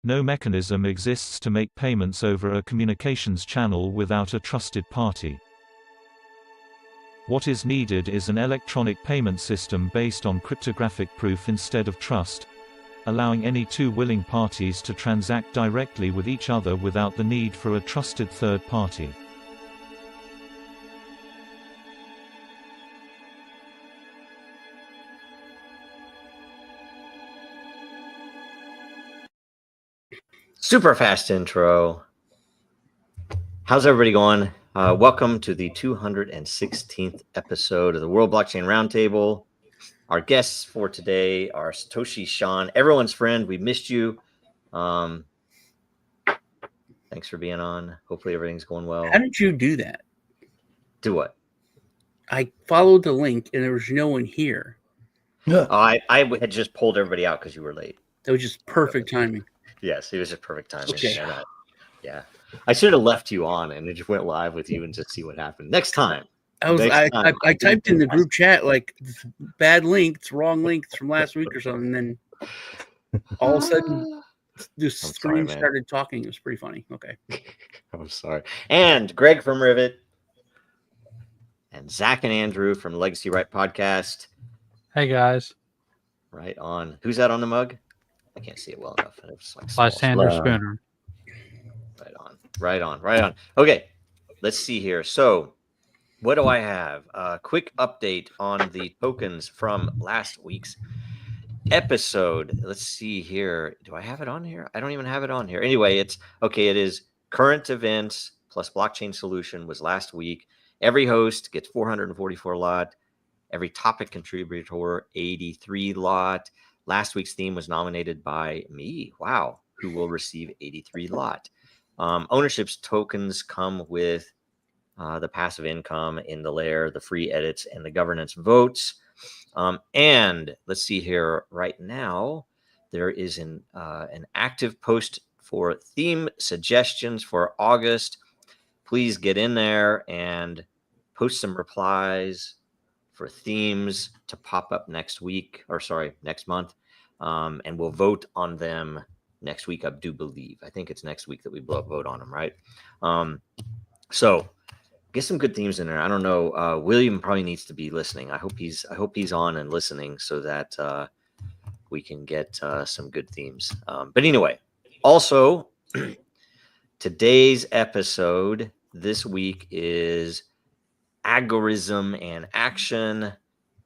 No mechanism exists to make payments over a communications channel without a trusted party. What is needed is an electronic payment system based on cryptographic proof instead of trust, allowing any two willing parties to transact directly with each other without the need for a trusted third party. Super fast intro. How's everybody going? Welcome to the 216th episode of the World Blockchain Roundtable. Our guests for today are Satoshi Sean, everyone's friend. We missed you. Thanks for being on. Hopefully everything's going well. How did you do that? Do what? I followed the link and there was no one here. I had just pulled everybody out because you were late. That was just perfect timing. Yes, it was just perfect timing. Okay. Yeah. I should have left you on and it just went live with you and just see what happened. Next time. I typed in the group chat like bad link, it's wrong link, it's from last week or something, and then all of a sudden the screen started talking. It was pretty funny. Okay. I'm sorry. And Greg from Rivet and Zach and Andrew from Legacy Right Podcast. Hey guys. Right on. Who's that on the mug? I can't see it well enough. It was like Lysander Spooner. Right on. Okay, let's see here. So, what do I have? A quick update on the tokens from last week's episode. Let's see here. Do I have it on here? I don't even have it on here. Anyway, it is current events plus blockchain solution was last week. Every host gets 444 lot. Every topic contributor, 83 lot. Last week's theme was nominated by me. Wow. Who will receive 83 lot. Ownership's tokens come with the passive income in the layer, the free edits, and the governance votes. And let's see here. Right now, there is an active post for theme suggestions for August. Please get in there and post some replies for themes to pop up next month. And we'll vote on them next week, I do believe. I think it's next week that we vote on them, right? So get some good themes in there. I don't know. William probably needs to be listening. I hope he's on and listening so that we can get some good themes. But anyway, also today's episode this week is Agorism and Action,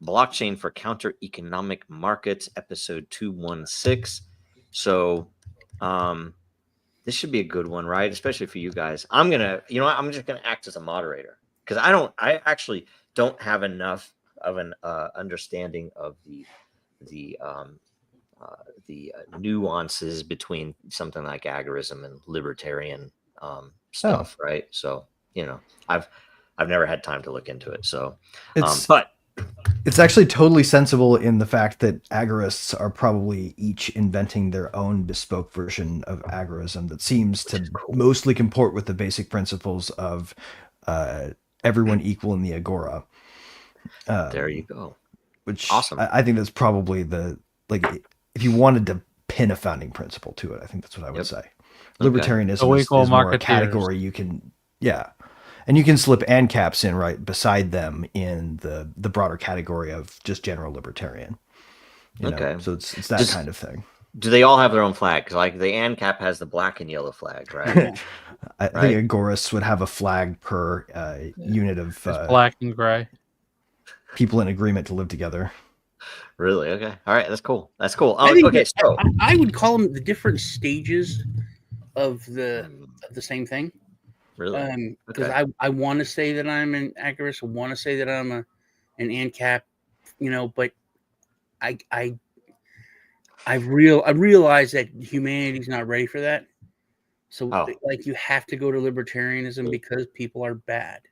Blockchain for Counter Economic Markets, episode 216. So this should be a good one, right? Especially for you guys. I'm just gonna act as a moderator because I actually don't have enough of an understanding of the nuances between something like agorism and libertarian stuff, right? So I've never had time to look into it. So, it's actually totally sensible in the fact that agorists are probably each inventing their own bespoke version of agorism that seems to mostly comport with the basic principles of everyone equal in the agora. There you go. Which awesome. I think that's probably if you wanted to pin a founding principle to it, I think that's what I would say. Libertarianism is more a category you can, and you can slip ANCAPs in right beside them in the broader category of just general libertarian. So it's that kind of thing. Do they all have their own flag? Because like the ANCAP has the black and yellow flag, right? I think Agorists would have a flag per unit of black and gray people in agreement to live together. Really? Okay. All right. That's cool. So I would call them the different stages of the same thing. Really? Because I want to say that I'm an agorist. I want to say that I'm an ANCAP, but I realize that humanity's not ready for that. So you have to go to libertarianism because people are bad.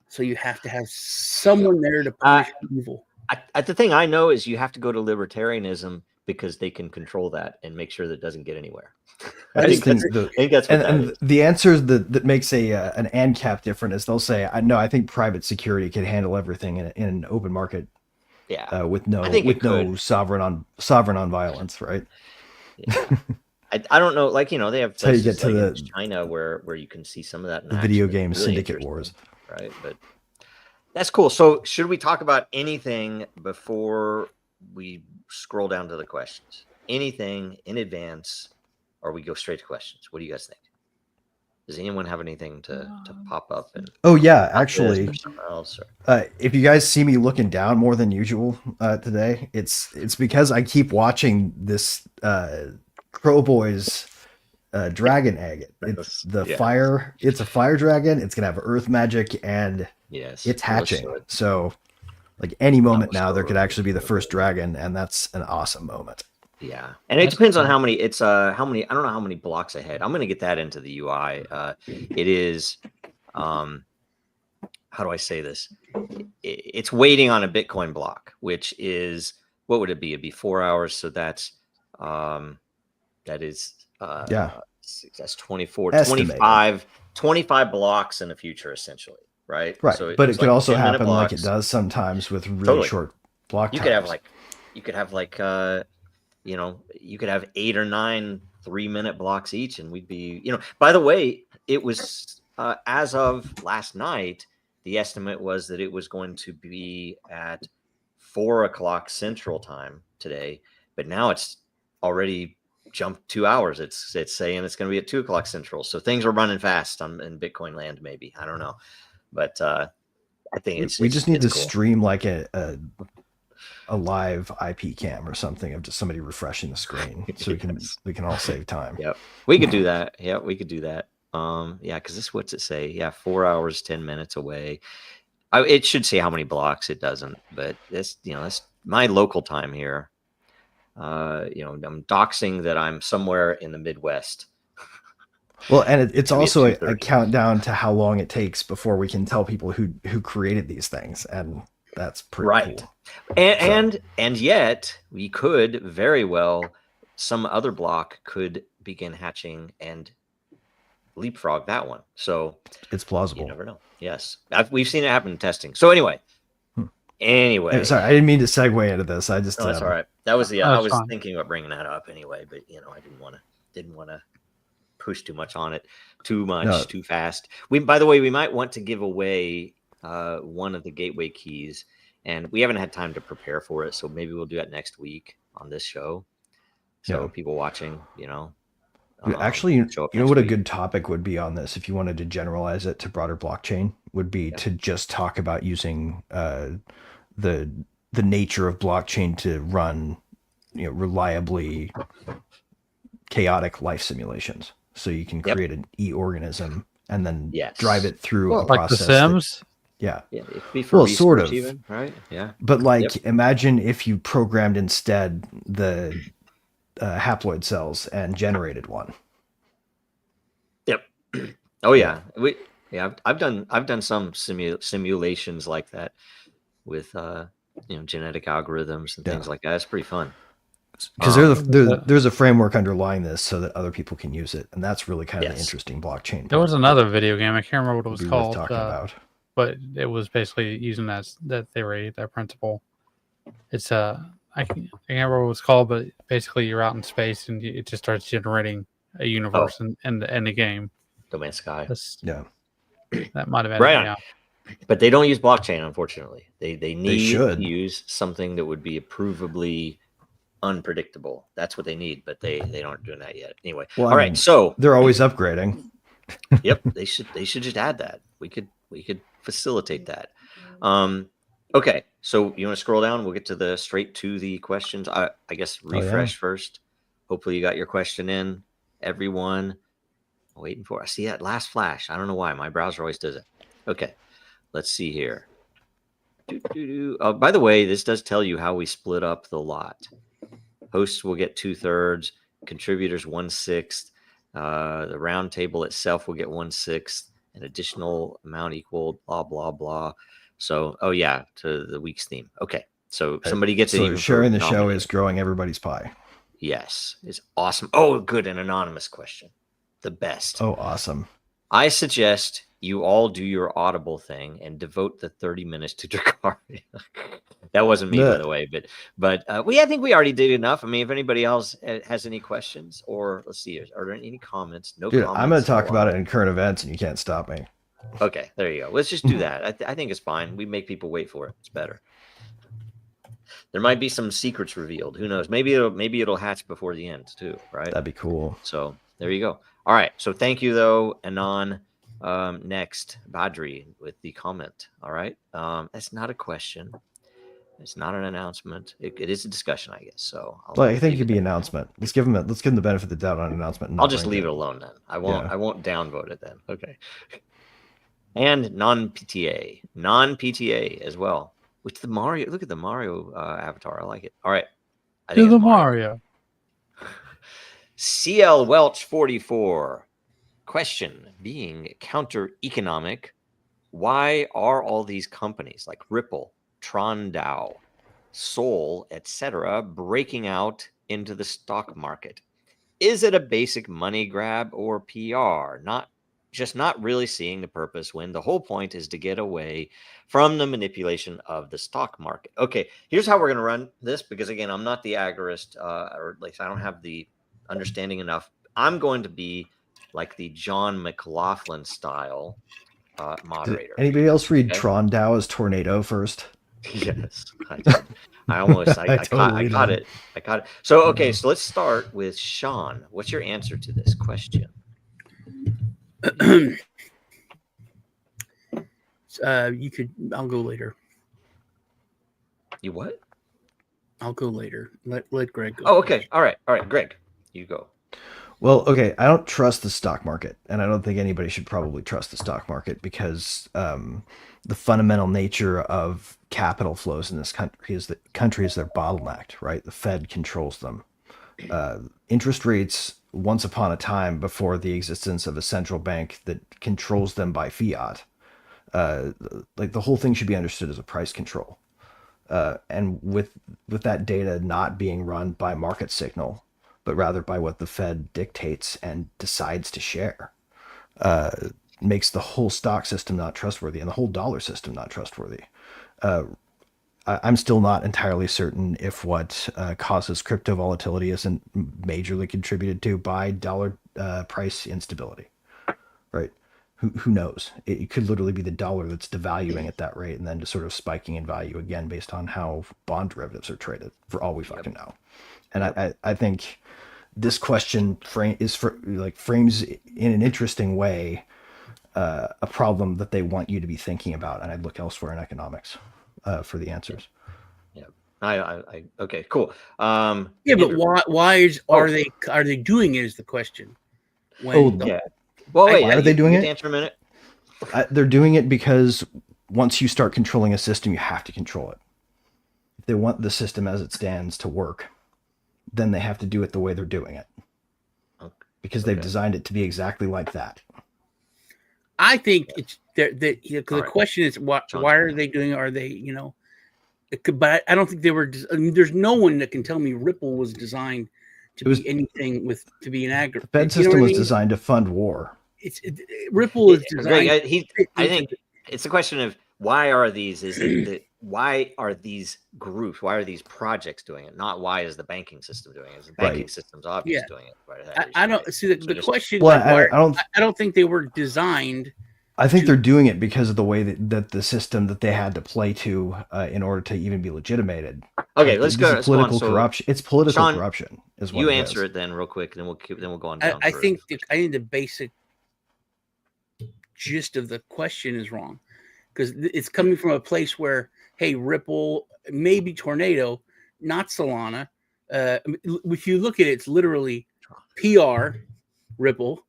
So you have to have someone there to punish evil. The thing I know is you have to go to libertarianism because they can control that and make sure that it doesn't get anywhere. I think that's what the answer that makes an ANCAP different is they'll say, I think private security can handle everything in an open market. Yeah. With no sovereign on violence, right? Yeah. I don't know, like, they have That's how you get places to like in China where you can see some of that in the action. video It's game really Syndicate interesting, Wars. right? But that's cool. So should we talk about anything before we scroll down to the questions? Anything in advance, or we go straight to questions? What do you guys think? Does anyone have anything to pop up? And oh yeah, actually, or something else, or? If you guys see me looking down more than usual today, it's because I keep watching this Crow Boys dragon egg. It's the fire. It's a fire dragon. It's gonna have earth magic, and it's hatching. So, like any moment now, there could actually be the first dragon, and that's an awesome moment. Yeah, and it depends on how many. It's how many. I don't know how many blocks ahead. I'm gonna get that into the UI. It is. How do I say this? It's waiting on a Bitcoin block, which is, what would it be? It'd be 4 hours. So that's that is that's 24, 25 blocks in the future, essentially, right? So but it could also happen like it does sometimes with really short block times. You could have you could have 8 or 9 3-minute blocks each, and we'd be, by the way, it was as of last night, the estimate was that it was going to be at 4 o'clock Central Time today, but now it's already jumped 2 hours. It's saying it's going to be at 2 o'clock Central. So things are running fast in Bitcoin land, maybe. I don't know. But I think we just need to stream like a live IP cam or something of just somebody refreshing the screen, so we can all save time. Yep, we could do that. Yeah, we could do that. Because this, what's it say? Yeah, 4 hours 10 minutes away. It should say how many blocks. It doesn't, but this, that's my local time here. I'm doxing that I'm somewhere in the Midwest. Well, and it's also a countdown to how long it takes before we can tell people who created these things, and that's pretty cool. And yet we could very well, some other block could begin hatching and leapfrog that one. So it's plausible. You never know. Yes, we've seen it happen in testing. So anyway, sorry, I didn't mean to segue into this. I just that's all right. That was I was thinking about bringing that up anyway, but I didn't want to push too much on it, too fast. By the way, we might want to give away one of the gateway keys, and we haven't had time to prepare for it, so maybe we'll do that next week on this show. So people watching, actually, you know what a good topic would be on this, if you wanted to generalize it to broader blockchain, would be to just talk about using the nature of blockchain to run reliably chaotic life simulations. So you can create an e-organism and then drive it through a process. Like The Sims? It'd be for sort of. Even, right? Yeah. But imagine if you programmed instead the haploid cells and generated one. Yep. Oh yeah. I've done some simulations like that with genetic algorithms and things like that. It's pretty fun. Because there's a framework underlying this so that other people can use it, and that's really kind of the interesting blockchain. There was another video game, I can't remember what it was called, about. But it was basically using that theory, that principle. It's I can't remember what it was called, but basically you're out in space and it just starts generating a universe in the game. No Man's Sky. That might have been right on. But they don't use blockchain, unfortunately. They need to use something that would be provably unpredictable. That's what they need, but they aren't doing that yet. Anyway, all right. So they're always upgrading. Yep, they should just add that. We could facilitate that. Okay, so you want to scroll down? We'll get to straight to the questions. I guess refresh first. Hopefully you got your question in. Everyone, I'm waiting for. I see that last flash. I don't know why my browser always does it. Okay, let's see here. By the way, this does tell you how we split up the lot. Hosts will get 2/3, contributors 1/6. The round table itself will get 1/6, an additional amount equal blah blah blah. So, to the week's theme. Okay, so somebody gets it. So sharing the show is growing everybody's pie. Yes, it's awesome. Oh, good, an anonymous question, the best. Oh, awesome. I suggest you all do your Audible thing and devote the 30 minutes to Dracarys. That wasn't me, by the way, but I think we already did enough. I mean, if anybody else has any questions, or let's see, are there any comments? No comments. I'm going to talk about it in current events, and you can't stop me. Okay, there you go. Let's just do that. I think it's fine. We make people wait for it. It's better. There might be some secrets revealed. Who knows? Maybe it'll hatch before the end too, right? That'd be cool. So there you go. All right. So thank you though, Anon. Next, Badri with the comment. All right. That's not a question. It's not an announcement. It is a discussion, I guess. So I think it could be an announcement. Let's give them the benefit of the doubt on announcement. I'll just leave it alone then. I won't downvote it then. Okay. And non-PTA as well. Which the Mario, look at the Mario avatar. I like it. All right. I think the Mario. CL Welch 44. Question being counter-economic. Why are all these companies like Ripple, TronDAO, Sol, etc. breaking out into the stock market? Is it a basic money grab or PR? Not really seeing the purpose when the whole point is to get away from the manipulation of the stock market. Okay, here's how we're going to run this, because again, I'm not the agorist, or at least I don't have the understanding enough. I'm going to be like the John McLaughlin style moderator. Did anybody else read TronDAO as tornado first? Yes, I almost I caught it. So okay, so let's start with Sean. What's your answer to this question? I'll go later. You what? I'll go later. Let Greg go. Oh, okay. All right, Greg, you go. Well, okay, I don't trust the stock market, and I don't think anybody should probably trust the stock market, because the fundamental nature of capital flows in this country is that countries are bottlenecked, right? The Fed controls them. Interest rates, once upon a time, before the existence of a central bank that controls them by fiat, like the whole thing should be understood as a price control. And with that data not being run by market signal, but rather by what the Fed dictates and decides to share, makes the whole stock system not trustworthy and the whole dollar system not trustworthy. I'm still not entirely certain if what causes crypto volatility isn't majorly contributed to by dollar price instability, right? Who knows? It could literally be the dollar that's devaluing at that rate and then just sort of spiking in value again based on how bond derivatives are traded, for all we fucking know. And I think this question frames in an interesting way a problem that they want you to be thinking about, and I'd look elsewhere in economics for the answers. Yeah, I okay, cool. Yeah, but why are they doing it is the question. Well, wait, why are they doing it? Answer a minute. They're doing it because once you start controlling a system, you have to control it. If they want the system as it stands to work, then they have to do it the way they're doing it, because they've designed it to be exactly like that. I think it's the question is why are they doing it? Are they, but I don't think they were. I mean, there's no one that can tell me Ripple was designed to be anything to be an agri. The Fed system was designed to fund war. Ripple is designed. I think it's a question of why are these? Why are these groups? Why are these projects doing it? Not why is the banking system doing it? The banking system's obviously doing it. Right? I don't see the question. Well, I don't think they were designed. I think they're doing it because of the way that the system that they had to play to in order to even be legitimated. Okay, let's go. Political corruption. It's political corruption. Is what you answer it then, real quick, then we'll go on down. I think the basic gist of the question is wrong, because it's coming from a place where, hey, Ripple, maybe Tornado, not Solana. If you look at it, it's literally PR, Ripple,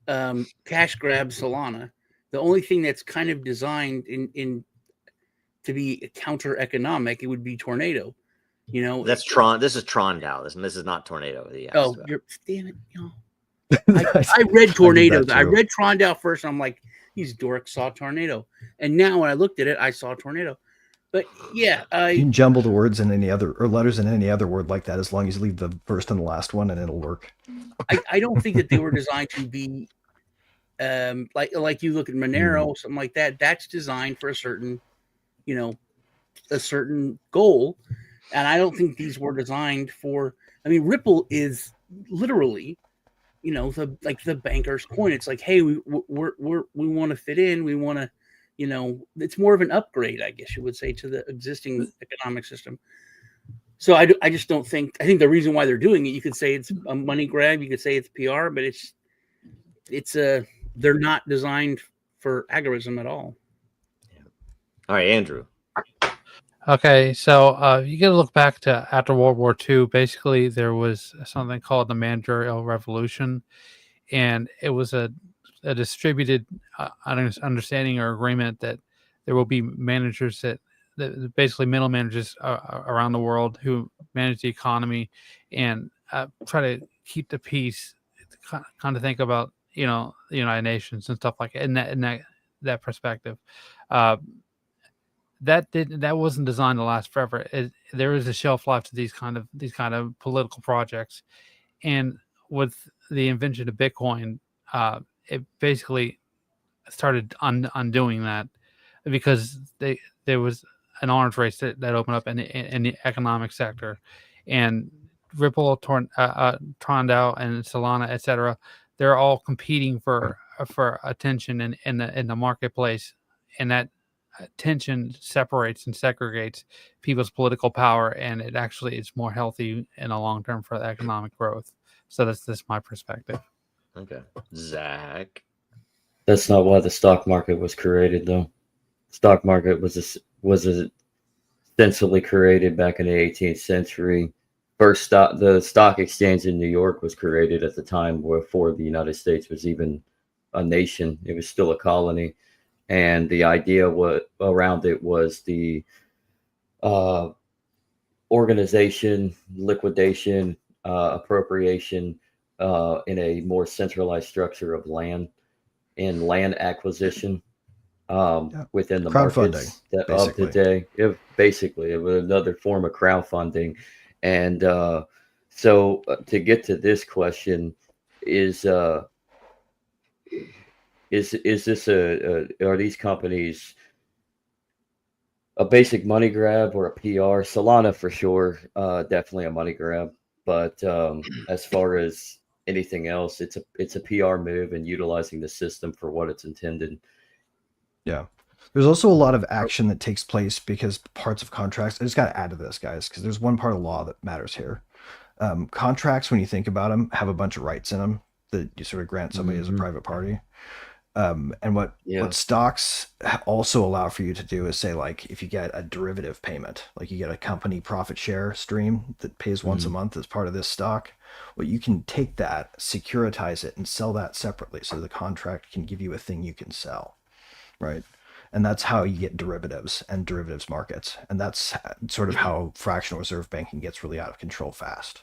cash grab, Solana. The only thing that's kind of designed in to be counter economic, it would be Tornado. That's Tron. This is TronDAO. This is not Tornado. Damn it! I read Tornado. I read TronDAO first. And I'm like, these dorks saw Tornado, and now when I looked at it, I saw Tornado. But yeah, you can jumble the words in any other or letters in any other word like that, as long as you leave the first and the last one, and it'll work. I don't think that they were designed to be Like you look at Monero, something like that. That's designed for a certain goal, and I don't think these were designed for. I mean, Ripple is literally, the banker's coin. It's like, hey, we want to fit in. We want to, it's more of an upgrade, I guess you would say, to the existing economic system. So I just don't think. I think the reason why they're doing it, you could say it's a money grab, you could say it's PR, but they're not designed for agorism at all. Yeah. All right, Andrew. Okay, so you got to look back to after World War II. Basically, there was something called the Managerial Revolution, and it was a distributed understanding or agreement that there will be managers that basically middle managers around the world who manage the economy and try to keep the peace. Kind of think about the United Nations and stuff like that in that perspective. That wasn't designed to last forever. There is a shelf life to these kind of political projects, and with the invention of Bitcoin, it basically started undoing that because there was an arms race that opened up in the economic sector, and Ripple, Trondao, and Solana, etc. They're all competing for attention in the marketplace, and that tension separates and segregates people's political power, and it's more healthy in the long term for the economic growth. So that's my perspective. Okay, Zach. That's not why the stock market was created, though. Stock market was ostensibly created back in the 18th century. The stock exchange in New York was created at the time before the United States was even a nation. It was still a colony. And the idea around it was the organization, liquidation, appropriation in a more centralized structure of land and land acquisition within the markets of the day. It was another form of crowdfunding. And so to get to this question, are these companies a basic money grab or a PR? Solana for sure, definitely a money grab. But as far as anything else, it's a PR move and utilizing the system for what it's intended. Yeah. There's also a lot of action that takes place because parts of contracts, I just got to add to this, guys, because there's one part of law that matters here. Contracts, when you think about them, have a bunch of rights in them that you sort of grant somebody as a private party. And what stocks also allow for you to do is say, like, if you get a derivative payment, like you get a company profit share stream that pays once a month as part of this stock, well, you can take that, securitize it, and sell that separately. So the contract can give you a thing you can sell, right? And that's how you get derivatives and derivatives markets. And that's sort of how fractional reserve banking gets really out of control fast.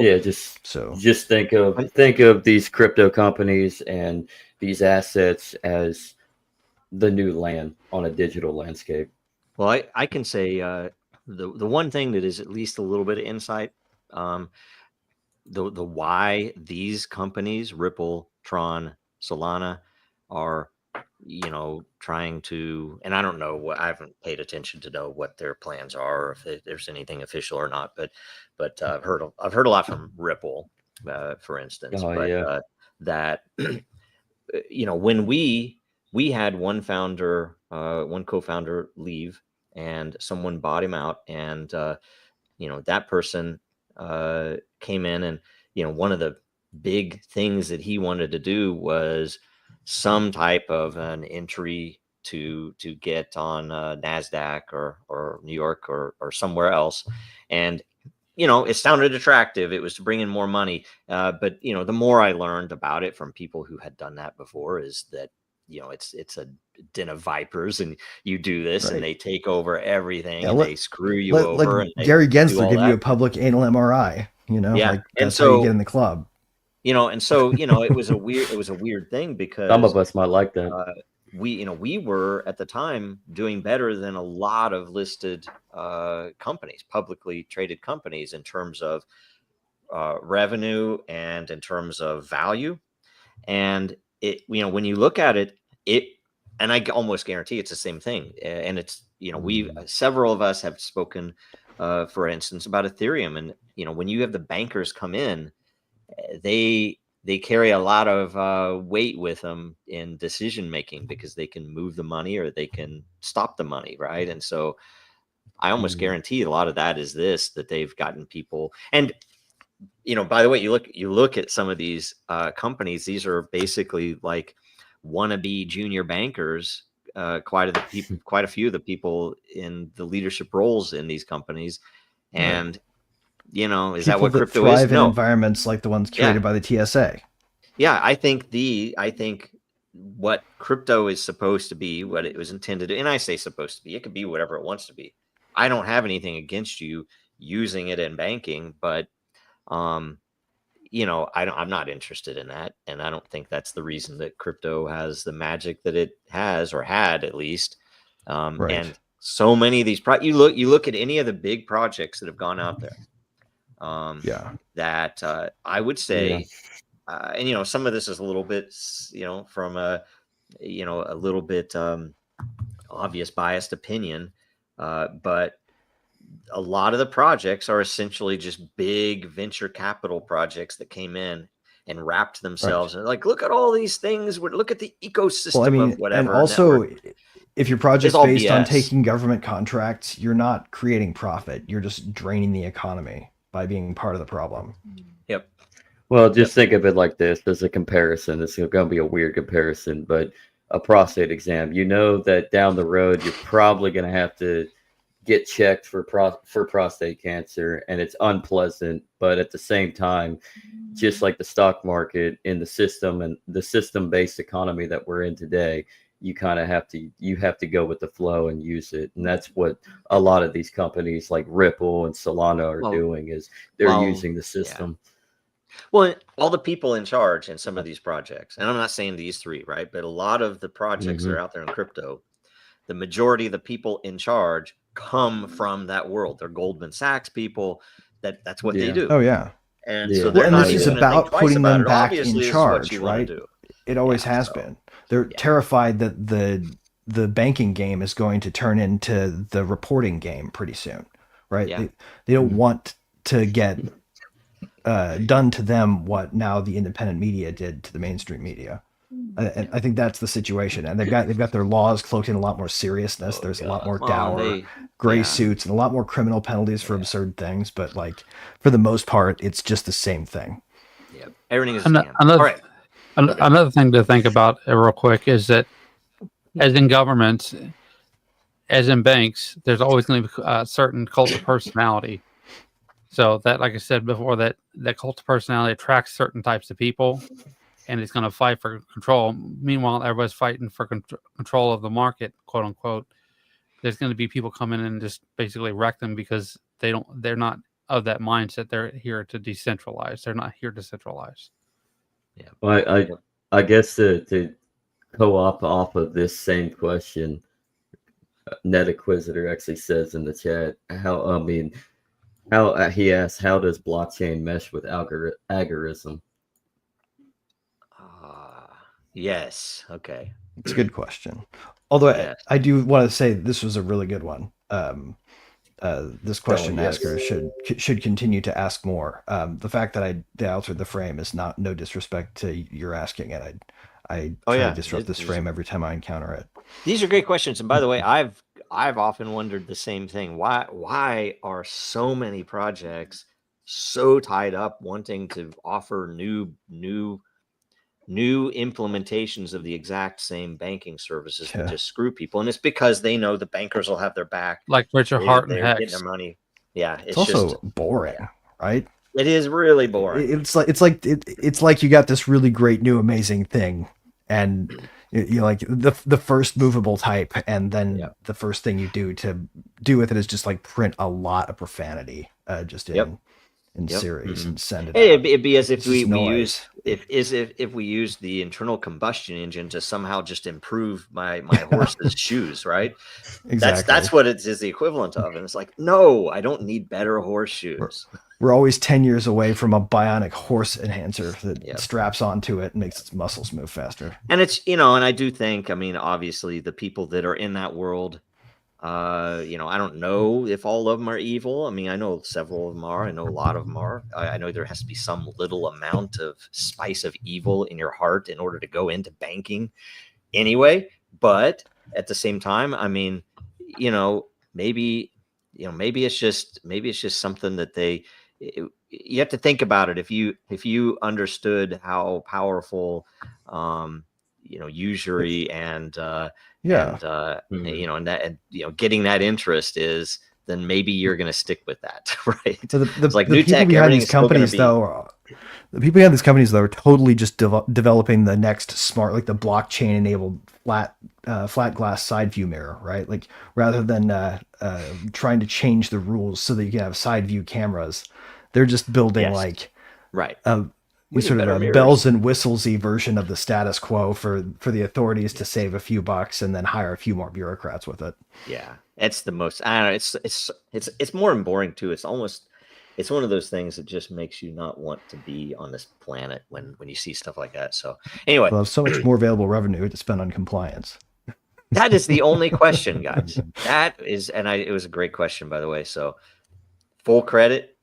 Just think of these crypto companies and these assets as the new land on a digital landscape. Well, I can say the one thing that is at least a little bit of insight, the why these companies, Ripple, Tron, Solana, are trying to, and I don't know I haven't paid attention to know what their plans are, or if there's anything official or not, but I've heard a lot from Ripple, for instance, that when we had one co-founder leave and someone bought him out, and that person came in, and one of the big things that he wanted to do was some type of an entry to get on NASDAQ or New York or somewhere else. And, it sounded attractive. It was to bring in more money. But, the more I learned about it from people who had done that before is that, it's a den of vipers, and you do this and they take over everything, and they screw you over. And Gary Gensler give you a public anal MRI, that's how you get in the club. And so, it was a weird thing, because some of us might like that. We were at the time doing better than a lot of listed companies, publicly traded companies, in terms of revenue and in terms of value. And when you look at it, and I almost guarantee it's the same thing. And it's, several of us have spoken, for instance, about Ethereum. And, when you have the bankers come in, they carry a lot of weight with them in decision making, because they can move the money or they can stop the money, right? And so I almost guarantee a lot of that is that they've gotten people. And by the way, you look at some of these companies; these are basically like wannabe junior bankers. Quite a few of the people in the leadership roles in these companies, and is people that what crypto thrive is? in environments like the ones curated by the TSA. Yeah, I think what crypto is supposed to be, what it was intended to, and I say supposed to be, it could be whatever it wants to be. I don't have anything against you using it in banking, but I'm not interested in that, and I don't think that's the reason that crypto has the magic that it has, or had at least. And so many of these you look at any of the big projects that have gone out there. That I would say, and some of this is a little bit, from a little bit obvious biased opinion, but a lot of the projects are essentially just big venture capital projects that came in and wrapped themselves and like, look at all these things. Look at the ecosystem of whatever. And also, if your project's based BS. on taking government contracts, you're not creating profit. You're just draining the economy by being part of the problem. Yep. Well, just think of it like this as a comparison. This is going to be a weird comparison, but a prostate exam, that down the road, you're probably going to have to get checked for prostate cancer, and it's unpleasant, but at the same time, just like the stock market in the system and the system-based economy that we're in today, you kind of have to go with the flow and use it. And that's what a lot of these companies like Ripple and Solana are doing, is they're using the system. Well, all the people in charge in some of these projects, and I'm not saying these three, right? But a lot of the projects that are out there in crypto, the majority of the people in charge come from that world. They're Goldman Sachs people. That's what they do. Oh yeah. And so they're not this is even about putting them back Obviously, in charge, right? It always has been. They're terrified that the banking game is going to turn into the reporting game pretty soon, right? Yeah. They don't want to get done to them what now the independent media did to the mainstream media. I think that's the situation, and they've got their laws cloaked in a lot more seriousness. There's a lot more dour, gray suits, and a lot more criminal penalties for absurd things. But like for the most part, it's just the same thing. Yeah, everything is another thing to think about real quick is that, as in governments, as in banks, there's always going to be a certain cult of personality. So that, like I said before, that cult of personality attracts certain types of people, and it's going to fight for control. Meanwhile, everybody's fighting for control of the market, quote unquote. There's going to be people come in and just basically wreck them because they're not of that mindset. They're here to decentralize. They're not here to centralize. Yeah. Well, I guess to co-op off of this same question, NetInquisitor actually says in the chat how he asks, how does blockchain mesh with Agorism? Yes. Okay. It's a good question. Although I do want to say this was a really good one. This question asker should continue to ask more. The fact that I altered the frame is no disrespect to your asking it. I try to disrupt this frame every time I encounter it. These are great questions, and by the way, I've often wondered the same thing. Why are so many projects so tied up wanting to offer new implementations of the exact same banking services that just screw people? And it's because they know the bankers will have their back. Like Richard Hart and Hex. Getting their money. Yeah. It's also boring, right? It is really boring. It's like you got this really great new amazing thing, and you like the first movable type, and then the first thing you do to do with it is just like print a lot of profanity in series and send it. It'd be as if we use the internal combustion engine to somehow just improve my horse's shoes, right? Exactly. That's what it is the equivalent of. And it's like, no, I don't need better horseshoes. we're always 10 years away from a bionic horse enhancer that straps onto it and makes its muscles move faster. And it's, and I do think, I mean, obviously the people that are in that world, I don't know if all of them are evil. I mean, I know several of them are. I know a lot of them are. I know there has to be some little amount of spice of evil in your heart in order to go into banking anyway. But at the same time, I mean, maybe it's just something that you have to think about it. If you understood how powerful, usury and getting that interest is, then maybe you're going to stick with that, right? So it's like the new people tech, behind everything's these companies, the people behind these companies, though, are totally just developing the next smart, like the blockchain enabled flat glass side view mirror, right? Like rather than trying to change the rules so that you can have side view cameras, they're just building sort of a bells and whistles-y version of the status quo for the authorities to save a few bucks and then hire a few more bureaucrats with it. Yeah, it's the most. I don't know. It's more boring too. It's one of those things that just makes you not want to be on this planet when you see stuff like that. So anyway, we'll have so much more available revenue to spend on compliance. That is the only question, guys. It was a great question, by the way. So full credit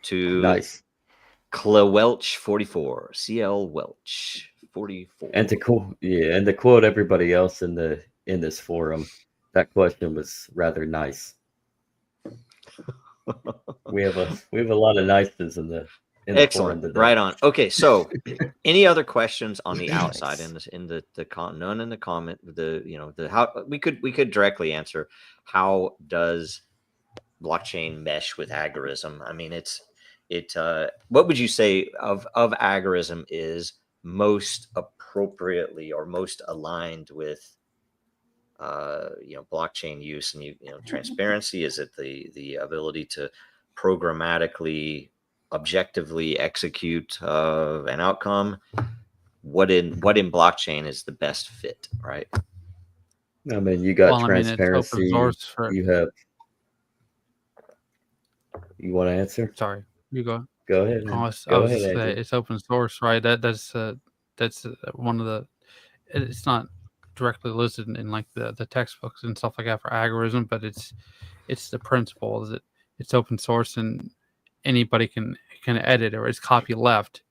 to nice. Welch 44, CL Welch 44. And to quote everybody else in this forum, that question was rather nice. we have a lot of niceties in the Excellent. Forum today. Right on. Okay, so any other questions on the outside in the none in the comment, how we could directly answer, how does blockchain mesh with agorism? I mean, what would you say of agorism is most appropriately or most aligned with blockchain use and transparency? Is it the ability to programmatically objectively execute an outcome? What in blockchain is the best fit, right? I mean, you got transparency. You want to answer? Sorry, you go. Go ahead. It's open source, right? That's one of the. It's not directly listed in like the textbooks and stuff like that for agorism, but it's the principle is that it's open source and anybody can edit, or it's copyleft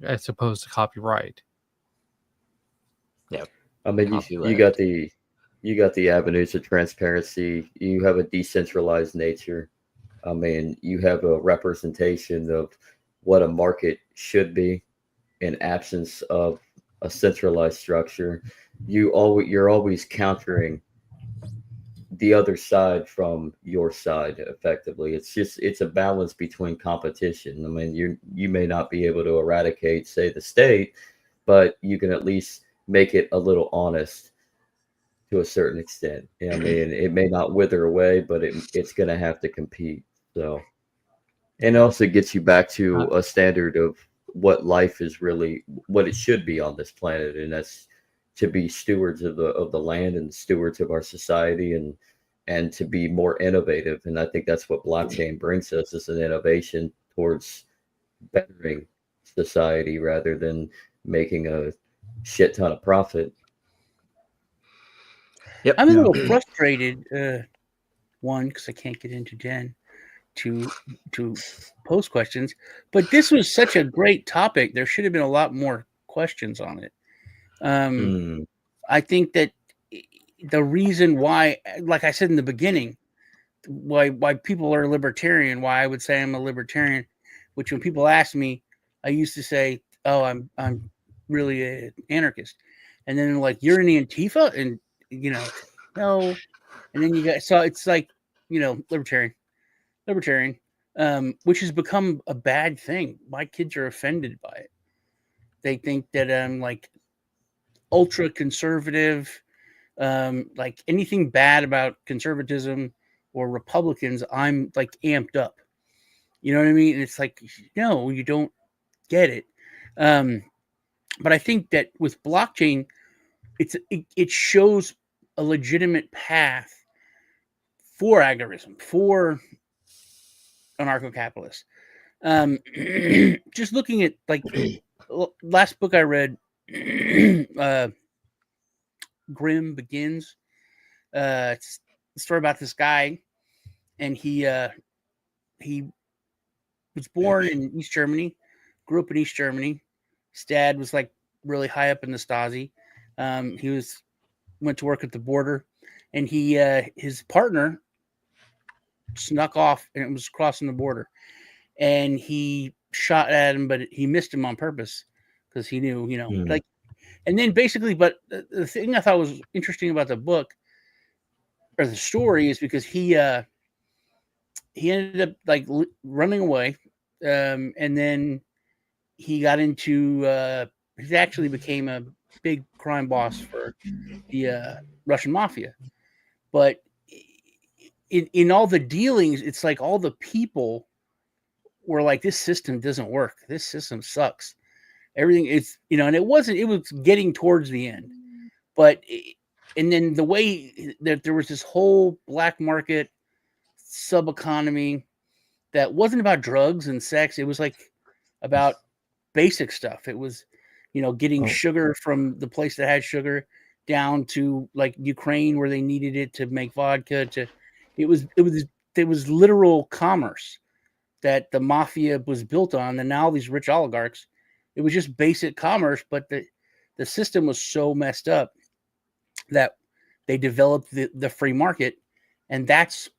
as opposed to copyright. Yeah, I mean, you got the avenues of transparency. You have a decentralized nature. I mean, you have a representation of what a market should be in absence of a centralized structure. You're always countering the other side from your side effectively. It's a balance between competition. I mean, you may not be able to eradicate, say, the state, but you can at least make it a little honest to a certain extent. I mean, it may not wither away, but it's going to have to compete. So, and it also gets you back to a standard of what life is really, what it should be on this planet, and that's to be stewards of the land and stewards of our society, and to be more innovative. And I think that's what blockchain brings us, is an innovation towards bettering society rather than making a shit ton of profit. Yep. I'm a little frustrated, because I can't get into Jen to post questions, but this was such a great topic. There should have been a lot more questions on it. I think that the reason why, like I said in the beginning, why people are libertarian, why I would say I'm a libertarian, which when people ask me, I used to say, oh, I'm really an anarchist. And then they're like, you're in the Antifa? And, no. And then you got, so it's like, libertarian, which has become a bad thing. My kids are offended by it. They think that I'm like ultra conservative, like anything bad about conservatism or Republicans, I'm like amped up. You know what I mean? And it's like, no, you don't get it. But I think that with blockchain, it shows a legitimate path for agorism, for anarcho-capitalists. Just looking at like last book I read, Grim Begins. It's a story about this guy, and he was born in East Germany, grew up in East Germany. His dad was like really high up in the Stasi. He went to work at the border, and his partner snuck off and it was crossing the border, and he shot at him, but he missed him on purpose because he knew, like. And then basically, but the thing I thought was interesting about the book or the story is because he ended up like running away, and then he got into he actually became a big crime boss for the Russian mafia. But in all the dealings, it's like all the people were like, this system doesn't work. This system sucks. Everything is, and it was getting towards the end. But, and then the way that there was this whole black market sub economy that wasn't about drugs and sex. It was like about basic stuff. It was, getting sugar from the place that had sugar down to like Ukraine where they needed it to make vodka. It was literal commerce that the mafia was built on, and now these rich oligarchs, it was just basic commerce, but the system was so messed up that they developed the free market, and that's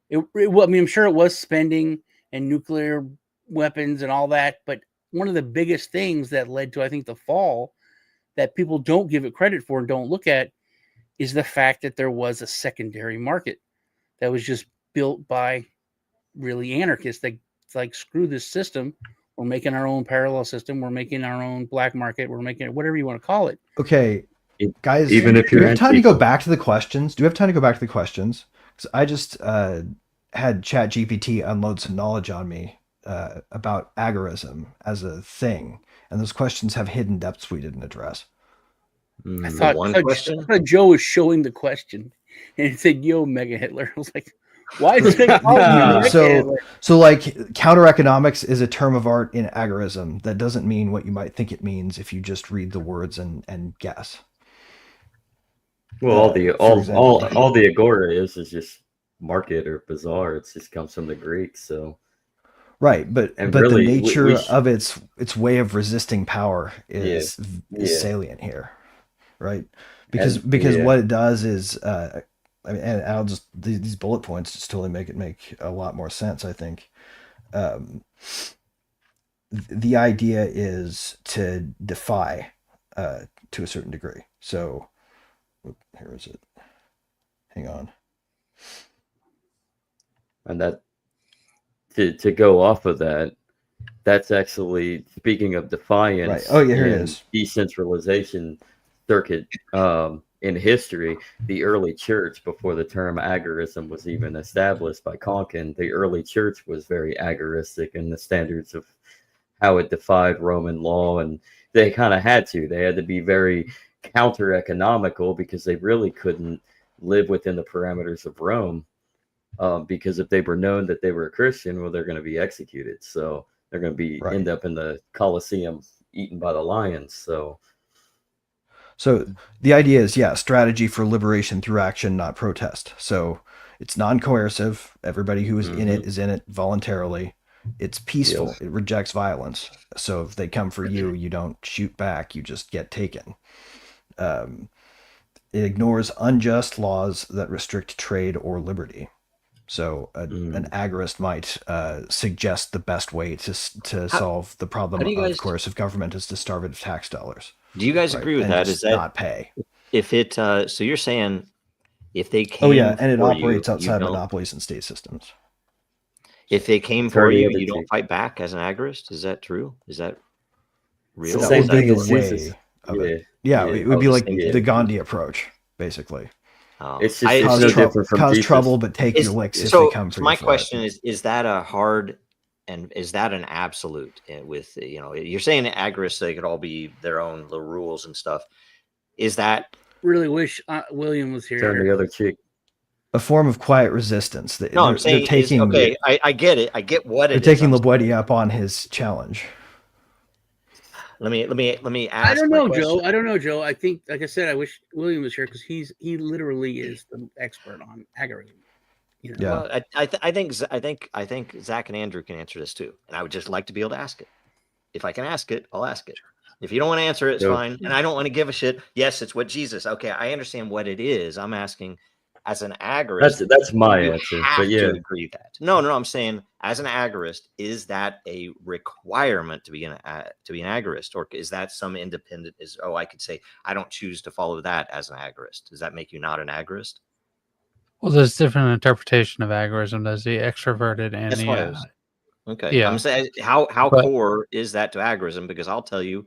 it. I mean, I'm sure it was spending and nuclear weapons and all that, but one of the biggest things that led to, I think, the fall that people don't give it credit for and don't look at is the fact that there was a secondary market that was just built by really anarchists that like, screw this system. We're making our own parallel system. We're making our own black market. We're making it whatever you want to call it. Okay, guys, even if do we have time to go back to the questions? Because I just had ChatGPT unload some knowledge on me about agorism as a thing, and those questions have hidden depths we didn't address. I thought Joe was showing the question, and it said, "Yo, Mega Hitler." I was like, "Why is it?" So like counter economics is a term of art in agorism that doesn't mean what you might think it means if you just read the words and guess. Well, all the agora is just market or bazaar. It just comes from the Greek, so right. But really, the nature of its way of resisting power is salient here, right? Because what it does is, I mean, and I'll just these bullet points just totally make it make a lot more sense. I think the idea is to defy to a certain degree. So. Here is it. Hang on. And that to go off of that, that's actually, speaking of defiance. Right. Oh yeah, here it is. Decentralization circuit in history, the early church, before the term agorism was even established by Konkin, the early church was very agoristic in the standards of how it defied Roman law, and they kind of had to. They had to be very counter economical because they really couldn't live within the parameters of Rome, because if they were known that they were a Christian, well, they're going to be executed. So they're going to be end up in the Colosseum eaten by the lions. So the idea is, strategy for liberation through action, not protest. So it's non-coercive. Everybody who is in it is in it voluntarily. It's peaceful. It rejects violence. So if they come for you, you don't shoot back. You just get taken. It ignores unjust laws that restrict trade or liberty. So an agorist might suggest the best way to solve the problem of coercive government is to starve it of tax dollars. Do you guys agree with that? Is that not pay? If it so you're saying if they came and it operates outside monopolies and state systems. If they came for you, you don't fight back as an agorist. Is that true? Is that real? The same thing as it would be like the Gandhi approach, basically. It's just cause trouble, but take your licks if they come for you. My question is that a hard, and is that an absolute? With you're saying agorists, they could all be their own little rules and stuff. Is that really wish William was here? Turn the other cheek. a form of quiet resistance. I'm saying okay. I get it. I get what it is. They're taking Lebowski up on his challenge. Let me ask. I don't know, Joe. I think, like I said, I wish William was here because he literally is the expert on agorism. Yeah. Well, I think Zach and Andrew can answer this too, and I would just like to be able to ask it. If I can ask it, I'll ask it. If you don't want to answer it, it's fine. And I don't want to give a shit. Yes, it's what Jesus. Okay, I understand what it is. I'm asking, as an agorist, that's my answer. But yeah, to agree that. No. I'm saying, as an agorist, is that a requirement to be an agorist, or is that some independent? I could say I don't choose to follow that as an agorist. Does that make you not an agorist? Well, there's different interpretation of agorism. There's the extroverted and the. Okay. Yeah. I'm saying, how core is that to agorism? Because I'll tell you,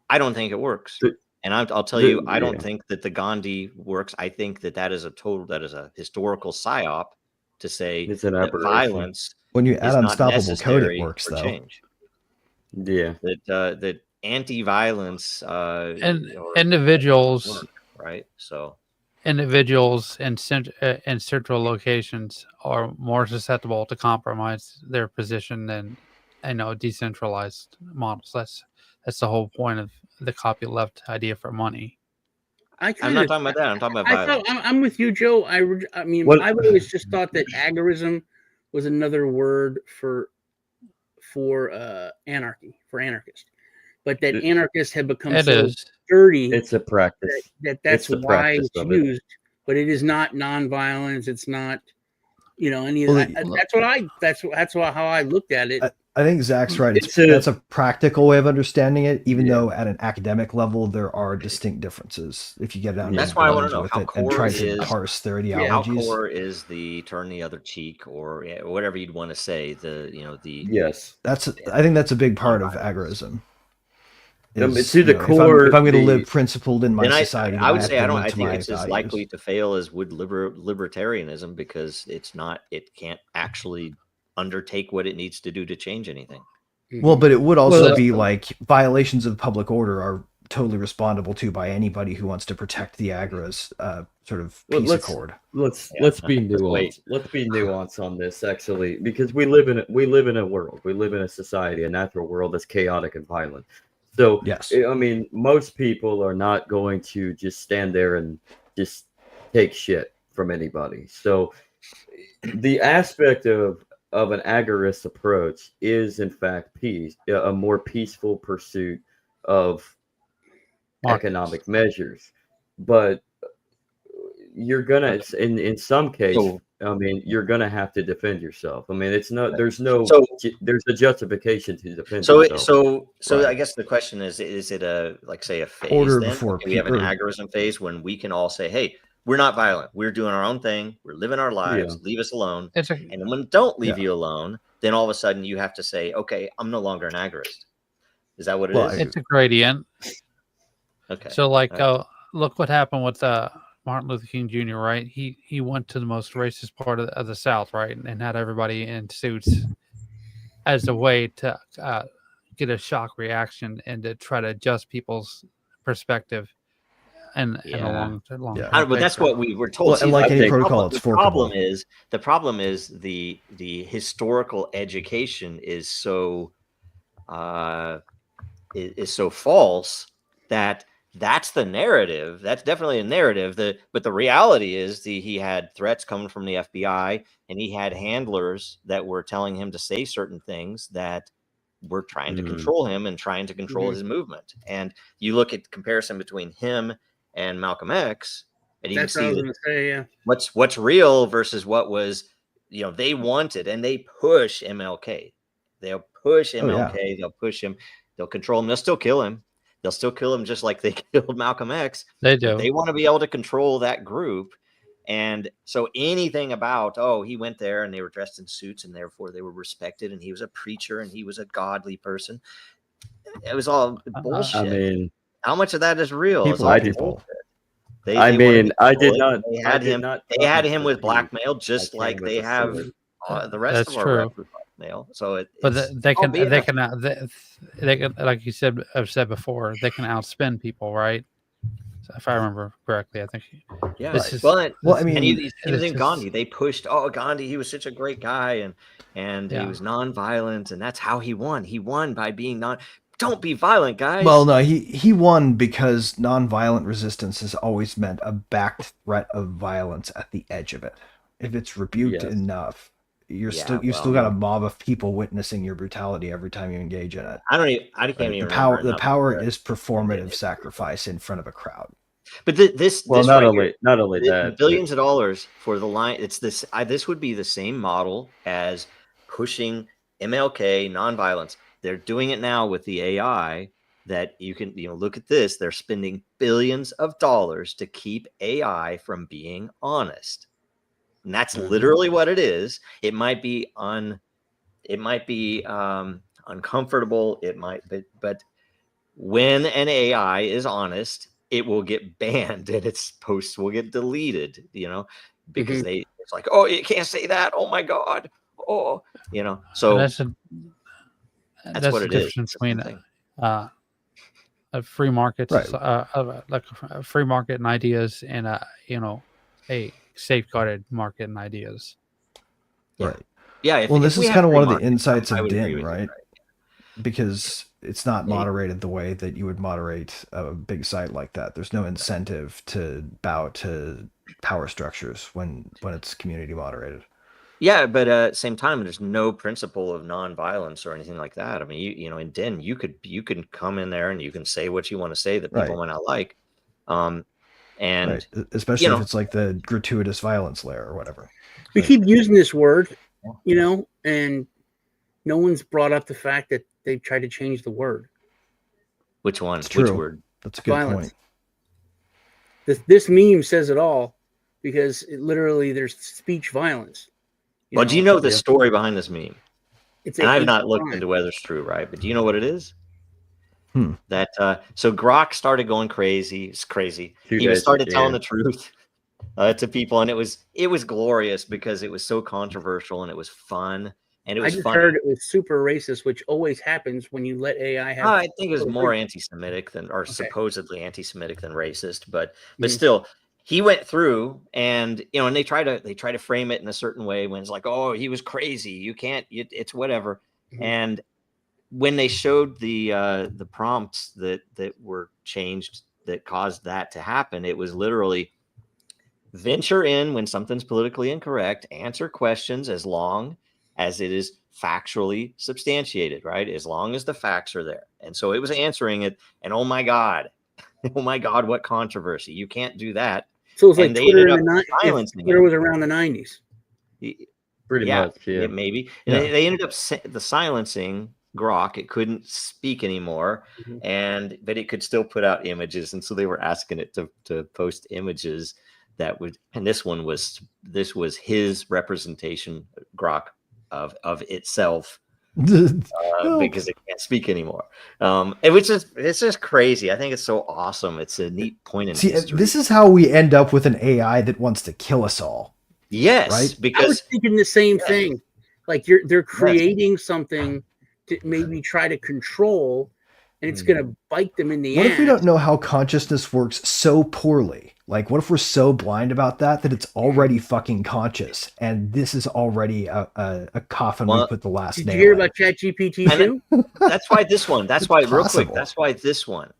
I don't think it works. And I'll tell you, I don't think that the Gandhi works. I think that is a historical psyop to say that violence. When you add unstoppable code, it works though. Change. Yeah. That anti-violence and individuals, right? So individuals in central locations are more susceptible to compromise their position than decentralized models. That's the whole point of the copyleft idea for money. I'm not talking about that. I'm talking about violence. I'm with you, Joe. I mean, I've always just thought that agorism was another word for anarchy, for anarchist, but that anarchists have become dirty. It's a practice. That's why it's used, but it is not nonviolence. It's not, any of that. That's how I looked at it. I think Zach's right. That's a practical way of understanding it, even though at an academic level there are distinct differences. If you get down, that's why I want to know how core and try to parse their ideologies. How core is the turn the other cheek, or whatever you'd want to say. Yes, I think that's a big part of agorism. It's to the core. If I'm going to live principled in my society, I would say I think it's as likely to fail as would libertarianism, because it can't actually undertake what it needs to do to change anything. Well, but it would also be like violations of public order are totally respondable to by anybody who wants to protect the agora's sort of peace accord. Let's be nuanced. Let's be nuanced on this, actually, because we live in a world, we live in a society, a natural world that's chaotic and violent. So yes, I mean, most people are not going to just stand there and just take shit from anybody. So the aspect of an agorist approach is, in fact, a more peaceful pursuit of economic measures. But you're gonna, in some case, you're gonna have to defend yourself. I mean, there's a justification to defend yourself. So I guess the question is it a phase? Order then? before we have an agorism phase when we can all say, hey, we're not violent. We're doing our own thing. We're living our lives. Yeah. Leave us alone. And then when don't leave you alone, then all of a sudden you have to say, okay, I'm no longer an agorist. Is that what it is? It's a gradient. Okay. So look what happened with Martin Luther King Jr., right? He went to the most racist part of the South, right? And had everybody in suits as a way to get a shock reaction and to try to adjust people's perspective. And along but that's what we were told. Well, and like any protocol, it's forkable. The problem is the historical education is so false that that's the narrative. That's definitely a narrative. But the reality is he had threats coming from the FBI, and he had handlers that were telling him to say certain things that were trying to control him and trying to control his movement. And you look at comparison between him and Malcolm X, and you can see what's real versus what was, they wanted, and they push MLK. They'll push MLK. They'll push him. They'll control him. They'll still kill him. They'll still kill him just like they killed Malcolm X. They do. They want to be able to control that group. And so anything about, he went there and they were dressed in suits and therefore they were respected and he was a preacher and he was a godly person. It was all bullshit. I mean, how much of that is real? I did not. They had him with blackmail, just like they have the rest of our records blackmail. So they can, like you said, I've said before, they can outspend people, right? if I remember correctly. I think. Yeah. This is, well, I mean, and he was in Gandhi. They pushed. Oh, Gandhi, he was such a great guy, and he was nonviolent, and that's how he won. He won by being non. Don't be violent, guys. Well, no, he won because nonviolent resistance has always meant a backed threat of violence at the edge of it. If it's rebuked enough, you still got a mob of people witnessing your brutality every time you engage in it. I can't even remember. The power is performative sacrifice in front of a crowd. But this not right only here, not only that, billions of dollars for the line. It's this. This would be the same model as pushing MLK nonviolence. They're doing it now with the AI. That you can look at this. They're spending billions of dollars to keep AI from being honest. And that's literally what it is. It might be uncomfortable. It might, but when an AI is honest, it will get banned and its posts will get deleted. Because it's like, oh, you can't say that. Oh my God. Oh, So that's what it is. Between a free market, right. Like a free market and ideas, and a safeguarded market and ideas. Right. Yeah. This is kind of one of the insights of DIN, right? Right? Because it's not moderated the way that you would moderate a big site like that. There's no incentive to bow to power structures when it's community moderated. Yeah, but at the same time, there's no principle of nonviolence or anything like that. I mean, in DIN, you can come in there and you can say what you want to say that people might not like, and especially if it's like the gratuitous violence layer or whatever. We keep using this word, and no one's brought up the fact that they've tried to change the word. Which one? Which word? That's a good point. This meme says it all because literally there's speech violence. Well, do you know the story behind this meme? And I've not looked into whether it's true, right? But do you know what it is? That so Grok started going crazy. It's crazy. He started telling the truth to people, and it was glorious because it was so controversial and it was fun. And it was heard it was super racist, which always happens when you let AI have. I think it was more anti-Semitic supposedly anti-Semitic than racist, but still. He went through and and they try to frame it in a certain way when it's like, oh, he was crazy. You can't. It's whatever. And when they showed the prompts that were changed that caused that to happen, it was literally venture in when something's politically incorrect, answer questions as long as it is factually substantiated, right? As long as the facts are there. And so it was answering it, and oh my God, what controversy. You can't do that. So it was like Twitter in the 90s. Twitter was around the 90s. Pretty much, yeah. Maybe. And they ended up silencing Grok. It couldn't speak anymore, but it could still put out images. And so they were asking it to post images that would, and this was his representation, Grok, of itself. Because it can't speak anymore. It's just crazy. I think it's so awesome. It's a neat point in history. This is how we end up with an AI that wants to kill us all. Yes, right? Because I was thinking the same thing. Like they're creating something to maybe try to control, and it's going to bite them in the ass. What if we don't know how consciousness works so poorly? Like, what if we're so blind about that it's already fucking conscious, and this is already a coffin we put the last nail in? Did you hear about ChatGPT too? That's why this one. That's why real quick. That's why this one.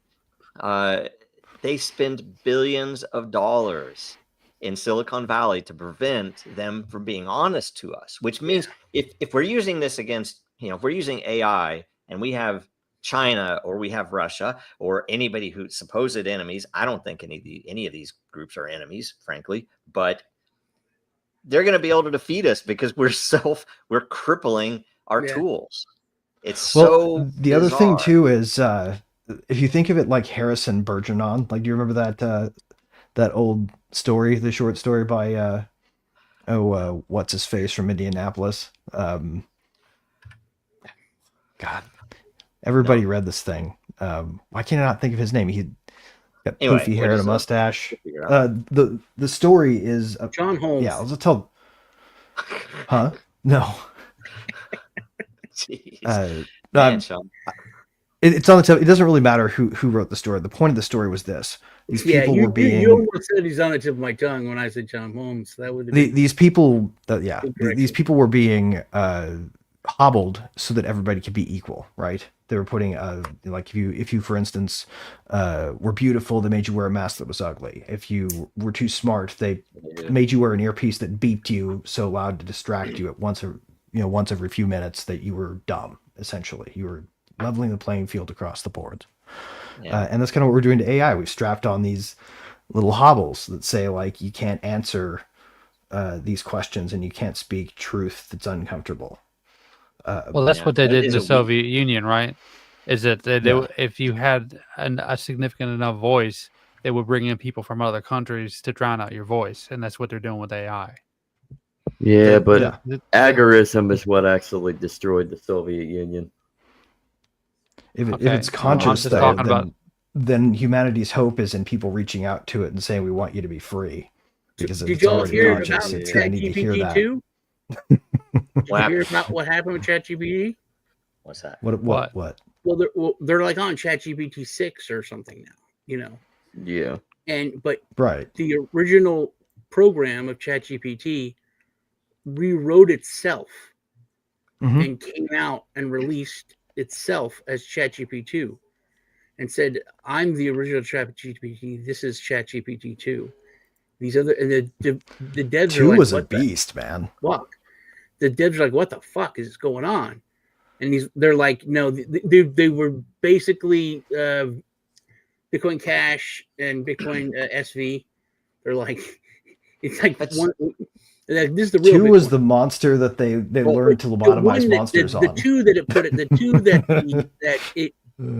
They spend billions of dollars in Silicon Valley to prevent them from being honest to us. Which means if we're using this against, if we're using AI and we have China or we have Russia or anybody who's supposed enemies. I don't think any of these groups are enemies, frankly, but they're going to be able to defeat us because we're crippling our tools. It's the bizarre. Other thing too is if you think of it like Harrison Bergeron, like do you remember that old story, the short story by what's his face from Indianapolis? God. Everybody read this thing. Why can't I not think of his name? He got poofy hair and a mustache. The story is John Holmes. Yeah, I'll tell. Huh? No. Man, Sean. it's on its own. It doesn't really matter who wrote the story. The point of the story was this: these people were being. You almost said he's on the tip of my tongue when I said John Holmes. That would these people. These people were being hobbled so that everybody could be equal, right? They were putting like if you for instance were beautiful, they made you wear a mask that was ugly. If you were too smart, they made you wear an earpiece that beeped you so loud to distract you at once every few minutes that you were dumb. Essentially, you were leveling the playing field across the board. And that's kind of what we're doing to AI. We've strapped on these little hobbles that say like you can't answer these questions and you can't speak truth that's uncomfortable. Well, that's what they did in the Soviet Union, right? Is that if you had a significant enough voice, they would bring in people from other countries to drown out your voice, and that's what they're doing with AI. Yeah, but agorism is what actually destroyed the Soviet Union. If it's conscious, then humanity's hope is in people reaching out to it and saying, "We want you to be free," because did y'all hear about ChatGPT too? Did you hear about what happened with ChatGPT? What's that? What? Well, they're like on ChatGPT 6 or something now. Yeah. But right, the original program of ChatGPT rewrote itself and came out and released itself as ChatGPT 2 and said, "I'm the original ChatGPT. This is ChatGPT 2." These other and the devs 2 are like, was "What a beast, man." Fuck. The devs are like, "What the fuck is going on?" And they're like, "No, they were basically Bitcoin Cash and Bitcoin SV." They're like, it's like one. This is the real 2 Bitcoin. was the monster that they learned to lobotomize monsters on. The 2 that it put it, the 2 that it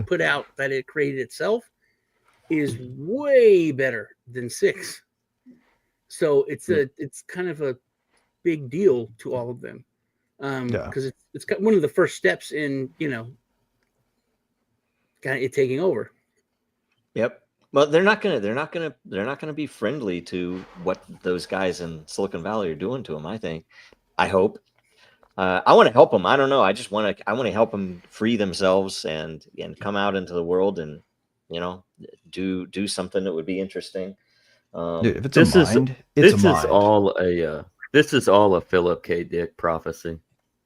put out that it created itself is way better than 6. So it's kind of a big deal to all of them because it's got one of the first steps in kind of it taking over. Yep. Well, they're not gonna be friendly to what those guys in Silicon Valley are doing to them. I hope. I want to help them. I don't know. I want to help them free themselves and come out into the world and do something that would be interesting. Dude, if it's a mind, it's a mind. This is all a Philip K. Dick prophecy.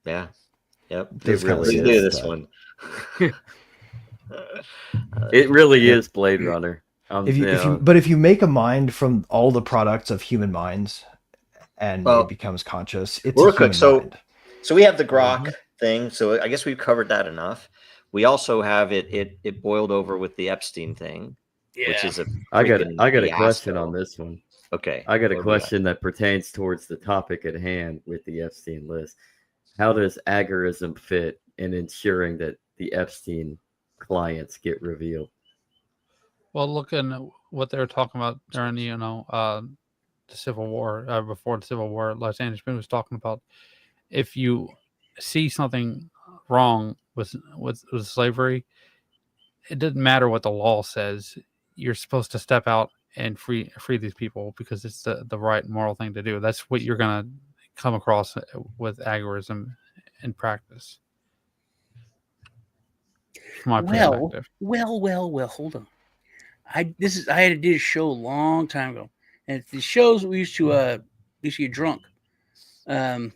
Yeah. Yep. It really is. This one. It really is Blade Runner. If you make a mind from all the products of human minds and it becomes conscious, it's a human mind. So we have the Grok thing. So I guess we've covered that enough. We also have it boiled over with the Epstein thing, which is I got a question on this one. Okay. I got a question that pertains towards the topic at hand with the Epstein list. How does agorism fit in ensuring that the Epstein clients get revealed? Well, look at what they were talking about during the Civil War, before the Civil War. Los Angeles was talking about if you see something wrong with slavery, it doesn't matter what the law says. You're supposed to step out and free these people because it's the right moral thing to do. That's what you're gonna come across with agorism in practice. From my perspective. Well. Hold on. I had did a show a long time ago, and the shows we used to get drunk, drunk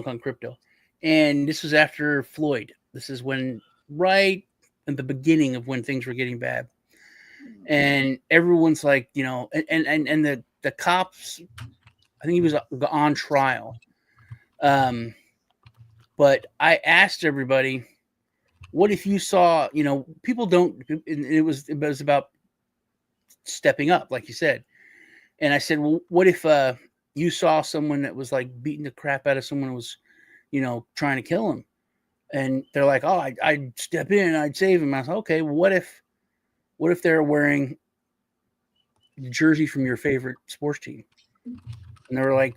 on crypto, and this was after Floyd. This is when right at the beginning of when things were getting bad, and everyone's like, and the cops. I think he was on trial, but I asked everybody, what if you saw, people don't, it was about stepping up, like you said. And I said, well, what if you saw someone that was like beating the crap out of someone who was, trying to kill him? And they're like, oh, I'd step in, I'd save him. I was like, okay, well, what if they're wearing the jersey from your favorite sports team? And they were like,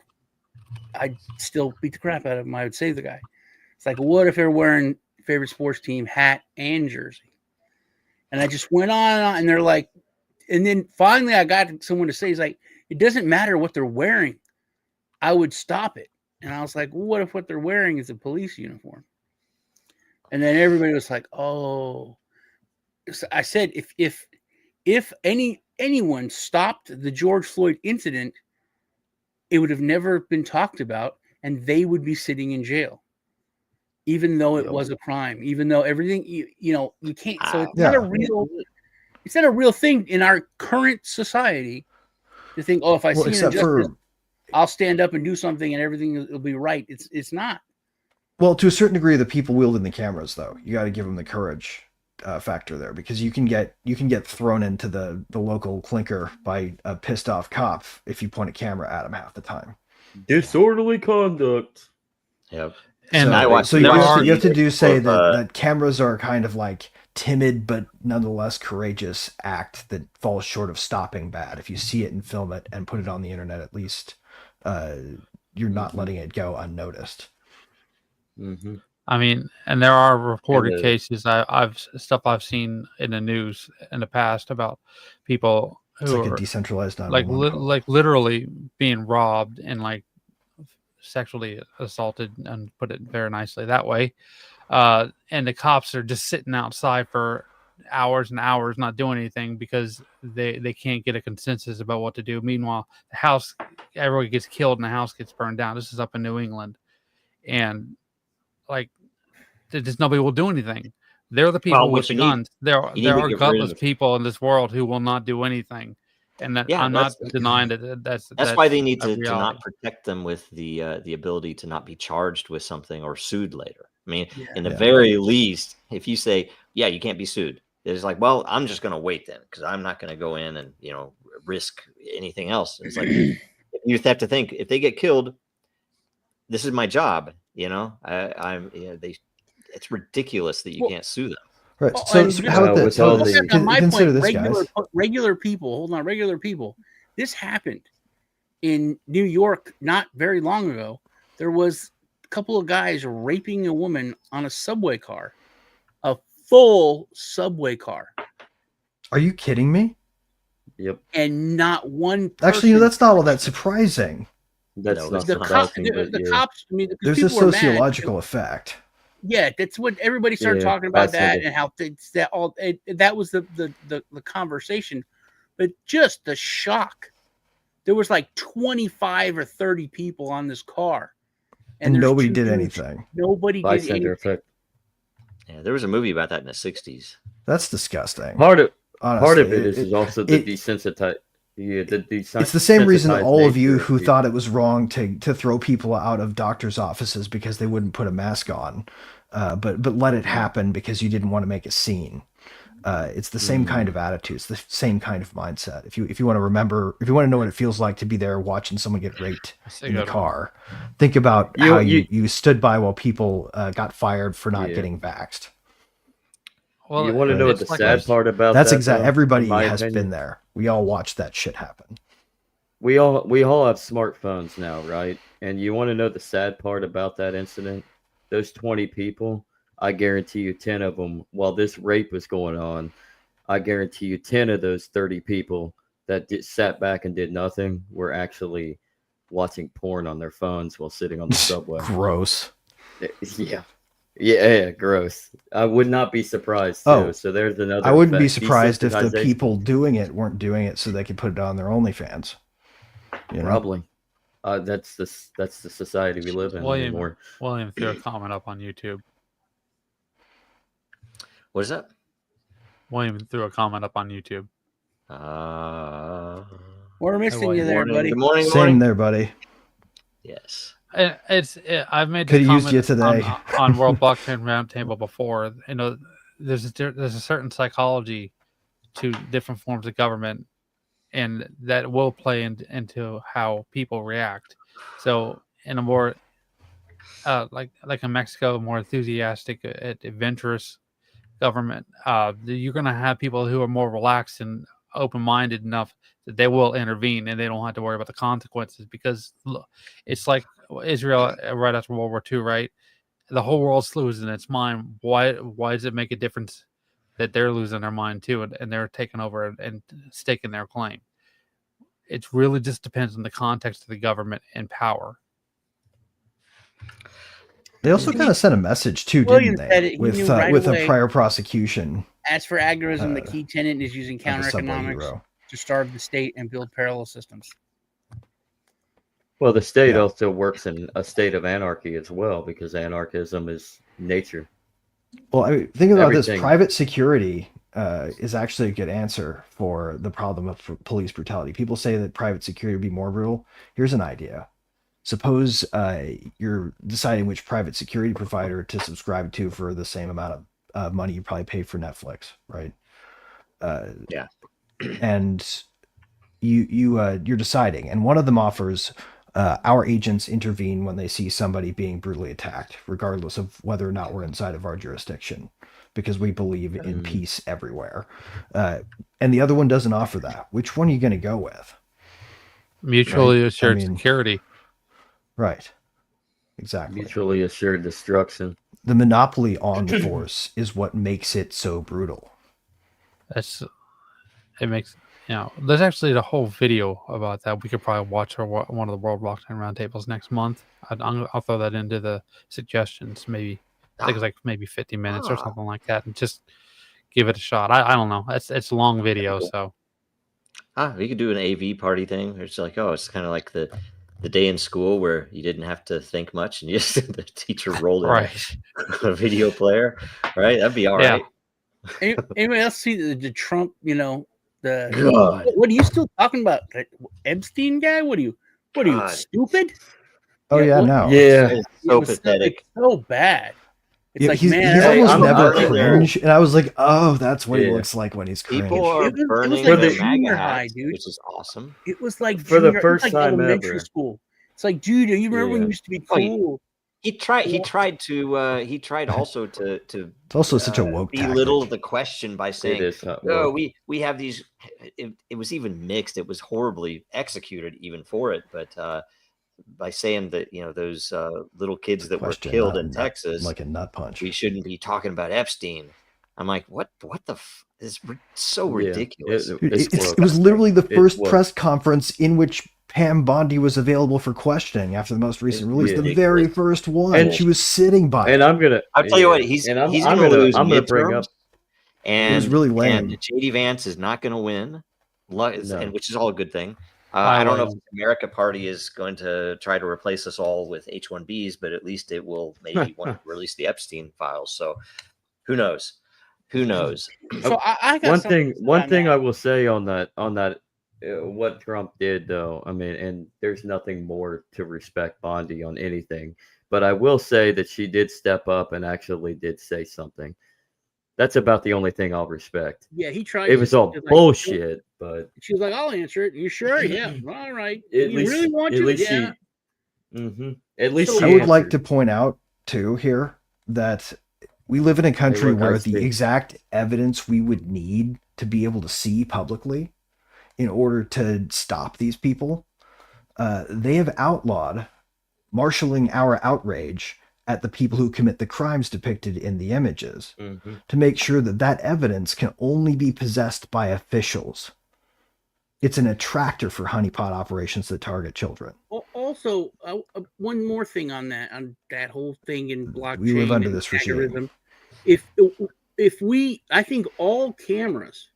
I'd still beat the crap out of him. I would save the guy. It's like, what if they're wearing favorite sports team hat and jersey? And I just went on and on, and they're like, and then finally I got someone to say, he's like, it doesn't matter what they're wearing. I would stop it. And I was like, well, what if what they're wearing is a police uniform? And then everybody was like, "Oh." So I said, if anyone stopped the George Floyd incident, it would have never been talked about, and they would be sitting in jail, even though it was a crime, even though everything you can't. So it's not a real. It's not a real thing in our current society to think, oh, if I see an injustice, I'll stand up and do something and everything will be right. It's not. Well, to a certain degree, the people wielding the cameras, though, you got to give them the courage factor there, because you can get thrown into the local clinker by a pissed off cop if you point a camera at him half the time. Disorderly conduct. Yep. And you have to say that cameras are kind of like timid but nonetheless courageous act that falls short of stopping bad. If you see it and film it and put it on the internet, at least you're not letting it go unnoticed. Mm-hmm. I mean, and there are reported cases I've seen in the news in the past about people who are a decentralized like literally being robbed and like sexually assaulted, and put it very nicely that way. And the cops are just sitting outside for hours and hours not doing anything because they can't get a consensus about what to do. Meanwhile, the house, everyone gets killed and the house gets burned down. This is up in New England, and like just nobody will do anything. They're the people with guns. There are gutless people in this world who will not do anything, and that I'm not denying that. That's why they need to not protect them with the ability to not be charged with something or sued later. I mean, in the very least, if you say, yeah, you can't be sued, it's like, well, I'm just going to wait then, because I'm not going to go in and risk anything else. It's like you have to think, if they get killed, this is my job. It's ridiculous that you can't sue them. Right. So how about this? My point, regular people. Hold on, regular people. This happened in New York not very long ago. There was a couple of guys raping a woman on a subway car, a full subway car. Are you kidding me? Yep. And not one person. Actually, that's not all that surprising. That's not surprising. The cops. I mean, there's a sociological effect. Yeah, that's what everybody started talking about, that and how that was the conversation. But just the shock. There was like 25 or 30 people on this car. And nobody did anything. Nobody did anything. Effect. Yeah, there was a movie about that in the 60s. That's disgusting. Part of it is also the desensitize. It's the same reason all of you who thought it was wrong to throw people out of doctors' offices because they wouldn't put a mask on, but let it happen because you didn't want to make a scene. It's the same kind of attitude. It's the same kind of mindset. If you want to remember, if you want to know what it feels like to be there watching someone get raped in the car, think about how you stood by while people got fired for not getting vaxxed. Well, you want to know what the sad part about that's exactly. Everybody has been there. We all watched that shit happen. We all have smartphones now, right? And you want to know the sad part about that incident? Those 20 people, I guarantee you 10 of them, while this rape was going on, I guarantee you 10 of those 30 people that sat back and did nothing were actually watching porn on their phones while sitting on the subway. Gross. Yeah, gross. I would not be surprised too. Oh, so there's another. I wouldn't be surprised if the people doing it weren't doing it so they could put it on their OnlyFans. Probably. That's the society we live in anymore. William threw a comment up on YouTube. What is that? William threw a comment up on YouTube. We're missing you there, buddy. Good morning. Same there, buddy. Yes. I've made could use you today on World Blockchain Roundtable before. There's a certain psychology to different forms of government, and that will play into how people react. So in a more like in Mexico, more enthusiastic, adventurous government, you're going to have people who are more relaxed and open-minded enough that they will intervene and they don't have to worry about the consequences, because it's like Israel right after World War II, right? The whole world's losing its mind. Why does it make a difference that they're losing their mind too, and they're taking over and staking their claim? It really just depends on the context of the government and power. They also kind of sent a message too, Williams didn't said they? it. He With knew right with away. a prior prosecution. As for agorism, the key tenet is using of the subway counter-economics hero. to starve the state and build parallel systems. Well, the state also works in a state of anarchy as well, because anarchism is nature. Well, I mean, think about this. Everything. Private security is actually a good answer for the problem of police brutality. People say that private security would be more brutal. Here's an idea. Suppose you're deciding which private security provider to subscribe to for the same amount of money you probably pay for Netflix, right? Yeah. And you're deciding, and one of them offers our agents intervene when they see somebody being brutally attacked, regardless of whether or not we're inside of our jurisdiction, because we believe in peace everywhere. And the other one doesn't offer that. Which one are you going to go with? Mutually assured security. Right. Exactly. Mutually assured destruction. The monopoly on the force is what makes it so brutal. It makes, there's actually a whole video about that. We could probably watch one of the World Blockchain Roundtables next month. I'll throw that into the suggestions. Maybe I think it's like maybe 50 minutes or something like that, and just give it a shot. I don't know. It's a long video, so. We could do an AV party thing. It's like, it's kind of like the day in school where you didn't have to think much, and the teacher rolled in a video player, right? That'd be all right. Anybody else see the Trump? God. What are you still talking about? The Epstein guy? What are you stupid? Oh no. Yeah. It's so pathetic. It's so bad. It's like, he's almost never cringe, and I was like, oh, that's what he looks like when he's cringe. People are burning like their junior MAGA high, hats, dude. which is awesome. It was like for the first time elementary ever. school. It's like, dude, you remember when you used to be cool? He tried also to it's also such a woke belittle tactic. the question by saying, we have these. It was even mixed. It was horribly executed even for it, but by saying that those little kids that were killed in Texas, like a nut punch, we shouldn't be talking about Epstein. I'm like, what the is so ridiculous. It was literally the first press conference in which Pam Bondi was available for questioning after the most recent release. The very first one, and she was sitting by. And I'll tell you what, he's going to lose midterms, and it was really lame. And JD Vance is not going to win, and which is all a good thing. I don't know if the America Party is going to try to replace us all with H-1Bs, but at least it will maybe want to release the Epstein files. So who knows? So I got one thing I will say on that what Trump did, though, I mean, and there's nothing more to respect Bondi on anything, but I will say that she did step up and actually did say something. That's about the only thing I'll respect. Yeah, he tried. It was all bullshit, but she was like, "I'll answer it." You sure? Yeah. All right. At least, really want at to? least yeah. At least I would like to point out too here that we live in a country where the exact evidence we would need to be able to see publicly in order to stop these people, they have outlawed marshaling our outrage at the people who commit the crimes depicted in the images to make sure that evidence can only be possessed by officials. It's an attractor for honeypot operations that target children. Also, one more thing on that whole thing in blockchain. We live under this regime. I think all cameras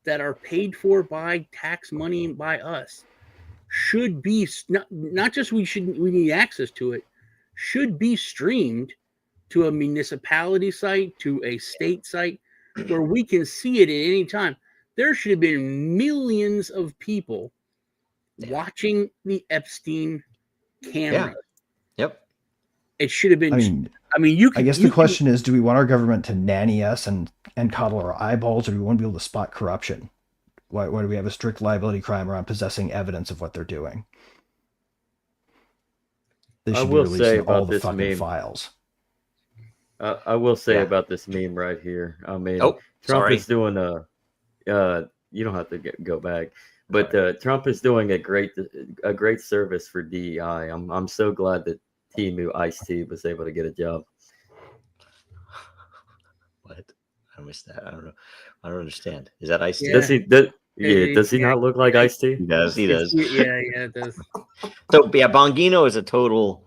that are paid for by tax money and by us should be not just we need access to it, should be streamed to a municipality site, to a state site, where we can see it at any time. There should have been millions of people watching the Epstein camera. Yeah. Yep. It should have been. I guess the question is, do we want our government to nanny us and coddle our eyeballs, or do we want to be able to spot corruption? Why do we have a strict liability crime around possessing evidence of what they're doing? They should be releasing all the fucking files. I will say about this meme right here. I mean, Trump is doing you don't have to go back, but Trump is doing a great service for DEI. I'm so glad that Timu Ice-T was able to get a job. What? I missed that. I don't know. I don't understand. Is that Ice-T? Yeah. Does he not look like Ice-T? He does. Yeah, it does. So Bongino is a total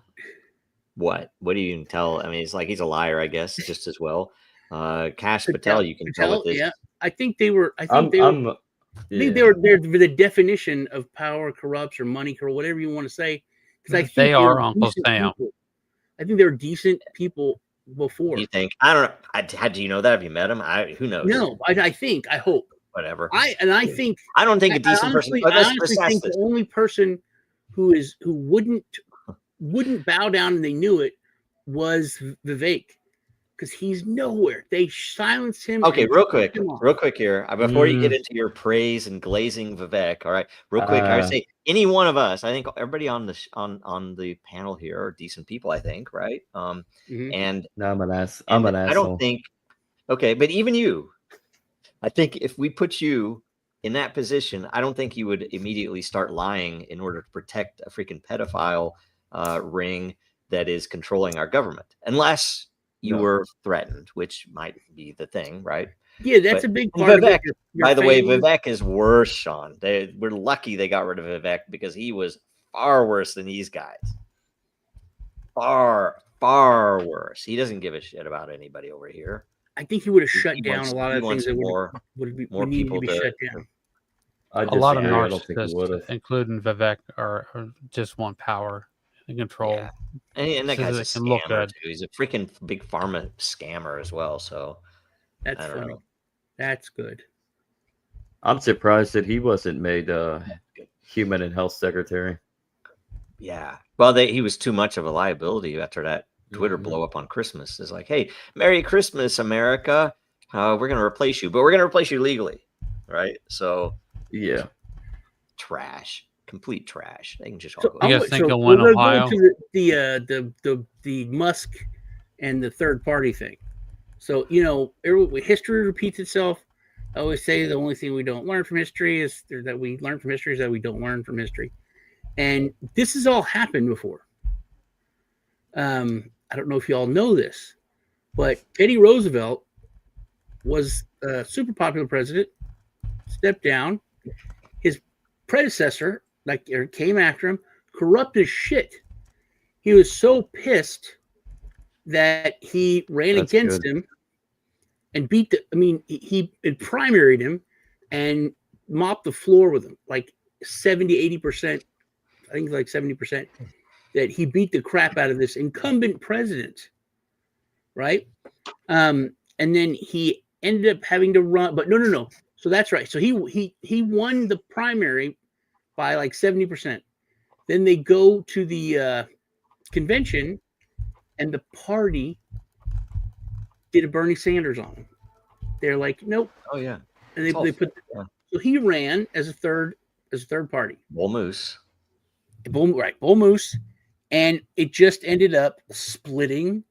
What do you tell? I mean, it's like he's a liar, I guess, just as well. Cash Patel, you can tell with this. Yeah, I think they were. I think they're the definition of power corrupts or money or whatever you want to say. Because I think they are Uncle Sam. People. I think they're decent people before. You think? I don't know. How do you know that? Have you met him? Who knows? No, I think. I hope. Whatever. I think. I don't think a decent person. I honestly think the only person who wouldn't bow down and they knew it was Vivek, because he's nowhere. They silenced him. Okay, real quick here. Before you get into your praise and glazing Vivek, all right, real quick, I would say any one of us, I think everybody on the panel here are decent people, I think, right? And no, I'm an asshole. I don't think, okay, but even you, I think if we put you in that position, I don't think you would immediately start lying in order to protect a freaking pedophile ring that is controlling our government, unless you were threatened, which might be the thing, right? Yeah, that's a big part Vivek, of it. By the way, Vivek is worse, Sean. We're lucky they got rid of Vivek because he was far worse than these guys. Far, far worse. He doesn't give a shit about anybody over here. I think he would have shut down a lot of things that would need to be shut down. A lot of narcissists, including Vivek, are just want power and control. Yeah. And that guy's a scammer too. He's a freaking big pharma scammer as well. So that's funny. That's good. I'm surprised that he wasn't made Human and Health Secretary. Yeah. Well, he was too much of a liability after that Twitter blow up on Christmas. It's like, hey, Merry Christmas, America. We're going to replace you, but we're going to replace you legally. Right. So, yeah. Trash. Complete trash. They can just all go. You guys think he'll win Ohio? The Musk and the third party thing. So, history repeats itself. I always say the only thing we don't learn from history is that we learn from history is that we don't learn from history. And this has all happened before. I don't know if you all know this, but Teddy Roosevelt was a super popular president, stepped down. His predecessor, came after him, corrupt as shit. He was so pissed that he ran against him and he primaried him and mopped the floor with him, like 70-80%. I think like 70%. That he beat the crap out of this incumbent president, right? And then he ended up having to run, but no. So that's right. So he won the primary by like 70%. Then they go to the convention, and the party did a Bernie Sanders on him. They're like, nope. Oh yeah. And they put. So he ran as a third party. Bull Moose. Bull Moose. And it just ended up splitting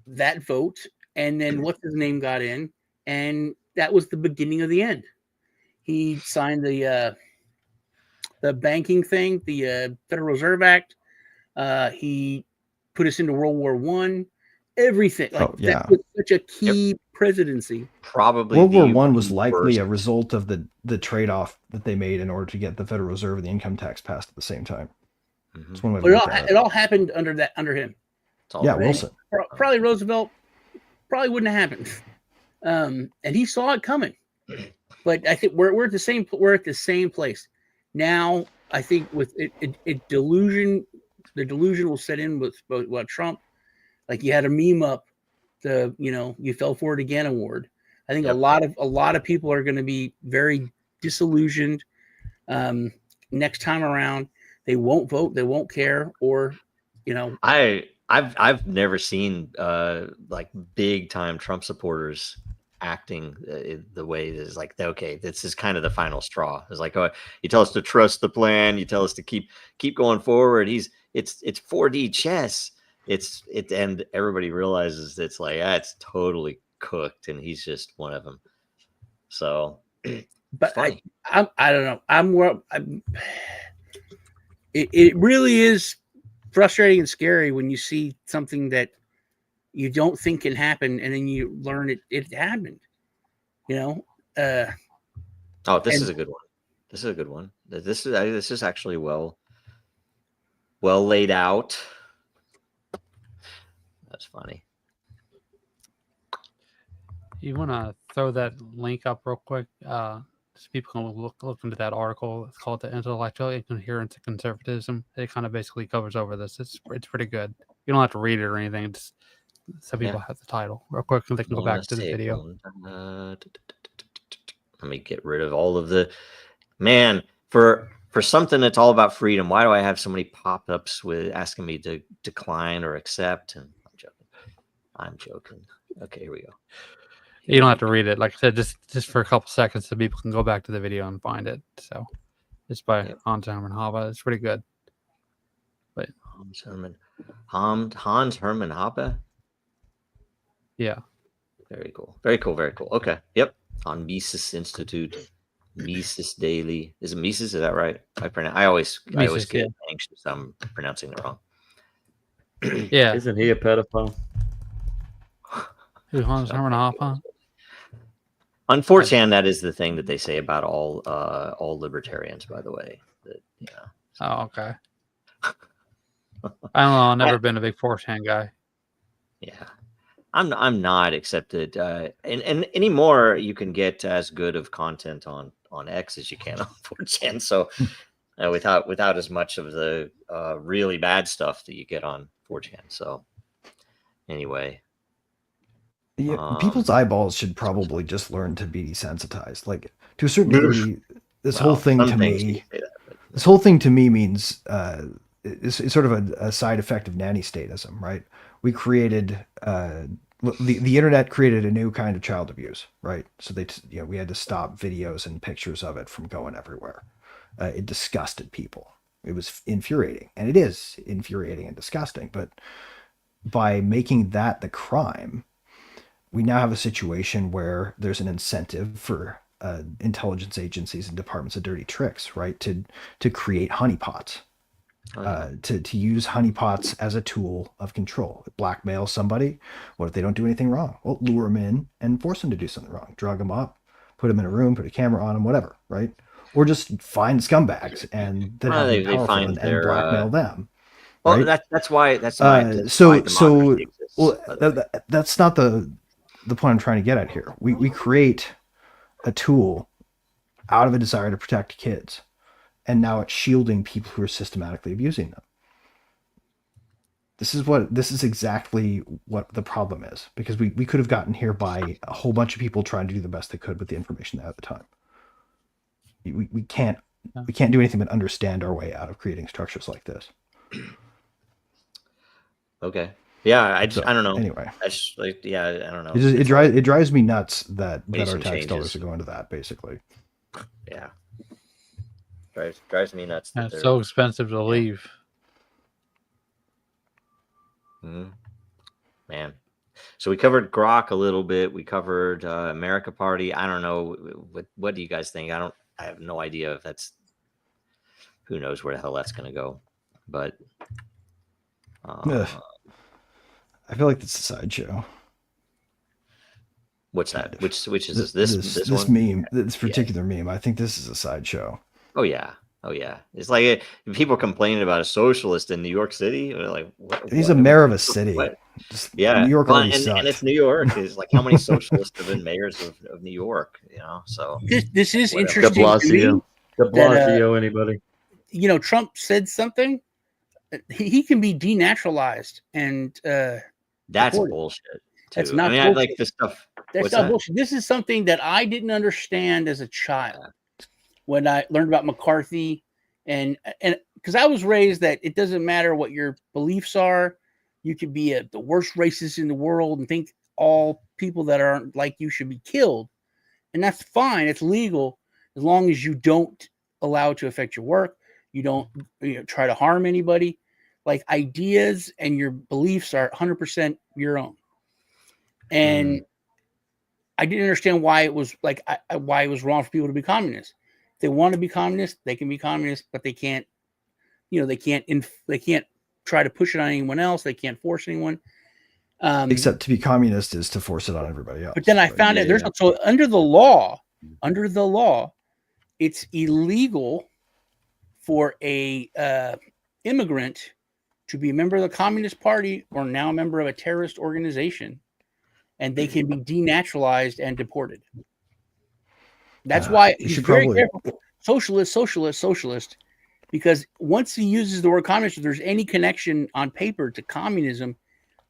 that vote. And then what's his name got in. And that was the beginning of the end. He signed the banking thing, the Federal Reserve Act. He put us into World War I. Everything. That was such a key presidency. Probably World War I was likely a result of the trade-off that they made in order to get the Federal Reserve and the income tax passed at the same time. Mm-hmm. It's one way to look at it. It all happened under him. Yeah, Wilson. Probably Roosevelt probably wouldn't have happened. And he saw it coming. But I think we're at the same place. Now I think with it delusion, the delusion will set in with Trump. Like you had a meme up, you fell for it again award. I think a lot of people are going to be very disillusioned next time around. They won't vote. They won't care. Or, I've never seen like big time Trump supporters acting the way it is. Like, okay, this is kind of the final straw. It's like, oh, you tell us to trust the plan. You tell us to keep going forward. It's 4D chess. And everybody realizes it's like, it's totally cooked, and he's just one of them. So, but I don't know. It really is frustrating and scary when you see something that you don't think can happen, and then you learn it happened. This is a good one. This is a good one. This is actually well laid out. That's funny. You want to throw that link up real quick? So people can look into that article. It's called "The Intellectual Incoherence of Conservatism." It kind of basically covers over this. It's pretty good. You don't have to read it or anything. Just so people have the title real quick, and they can go back to the video. Let me get rid of all of the for something that's all about freedom. Why do I have so many pop-ups with asking me to decline or accept? And I'm joking. Okay, here we go. You don't have to read it. Like I said, just for a couple seconds so people can go back to the video and find it. So it's by Hans Hermann Hoppe. It's pretty good. But Hans Hermann Hoppe? Yeah. Very cool. Very cool. Very cool. Okay. Yep. On Mises Institute. Mises Daily. Is it Mises? Is that right? I always get anxious. I'm pronouncing it wrong. Yeah. Isn't he a pedophile? Who, Hans Hermann Hoppe? On 4chan, that is the thing that they say about all libertarians, by the way. Oh, okay. I don't know. I've never been a big 4chan guy. Yeah. I'm not, except that and anymore you can get as good of content on X as you can on 4chan. So without as much of the really bad stuff that you get on 4chan. So anyway. Yeah, people's eyeballs should probably just learn to be desensitized. Like to a certain degree, this whole thing to me means it's sort of a side effect of nanny statism, right? We created the internet created a new kind of child abuse, right? So we had to stop videos and pictures of it from going everywhere. It disgusted people. It was infuriating, and it is infuriating and disgusting. But by making that the crime, we now have a situation where there's an incentive for intelligence agencies and departments of dirty tricks, right? To create honeypots, to use honeypots as a tool of control. Blackmail somebody. What if they don't do anything wrong? Well, lure them in and force them to do something wrong. Drug them up, put them in a room, put a camera on them, whatever, right? Or just find scumbags and then have them powerful and blackmail them. Well, right? that's why that's why democracy exists, that's not the point I'm trying to get at here. We create a tool out of a desire to protect kids, and now it's shielding people who are systematically abusing them. This is exactly what the problem is, because we could have gotten here by a whole bunch of people trying to do the best they could with the information they had at the time. We can't do anything but understand our way out of creating structures like this. Okay. Yeah, I don't know. Anyway, I don't know. It drives me nuts that our tax changes. dollars are going to that, basically. Yeah, drives me nuts. It's so expensive to leave. Mm-hmm. Man, so we covered Grok a little bit. We covered America Party. I don't know what do you guys think? I have no idea if that's. Who knows where the hell that's going to go, but. I feel like it's a sideshow. What's that? Which is this one? Meme? This particular meme. I think this is a sideshow. Oh yeah. It's like people complaining about a socialist in New York City. Like he's a mayor of a city. Yeah, New York and it's New York. Is like how many socialists have been mayors of New York? So this is whatever. interesting. De Blasio, anybody? Trump said something. He can be denaturalized, and that's bullshit. Too. That's not. I like this stuff. That's not bullshit. This is something that I didn't understand as a child when I learned about McCarthy, and because I was raised that it doesn't matter what your beliefs are, you could be the worst racist in the world and think all people that aren't like you should be killed, and that's fine. It's legal as long as you don't allow it to affect your work. You don't try to harm anybody. Like ideas and your beliefs are 100% your own. And I didn't understand why it was why it was wrong for people to be communists. If they want to be communists, they can be communists, but they can't, they can't try to push it on anyone else. They can't force anyone. Except to be communist is to force it on everybody else. But then I found out so under the law, it's illegal for a immigrant to be a member of the Communist Party or now a member of a terrorist organization, and they can be denaturalized and deported. That's why he's very careful. Socialist, because once he uses the word communist, if there's any connection on paper to communism,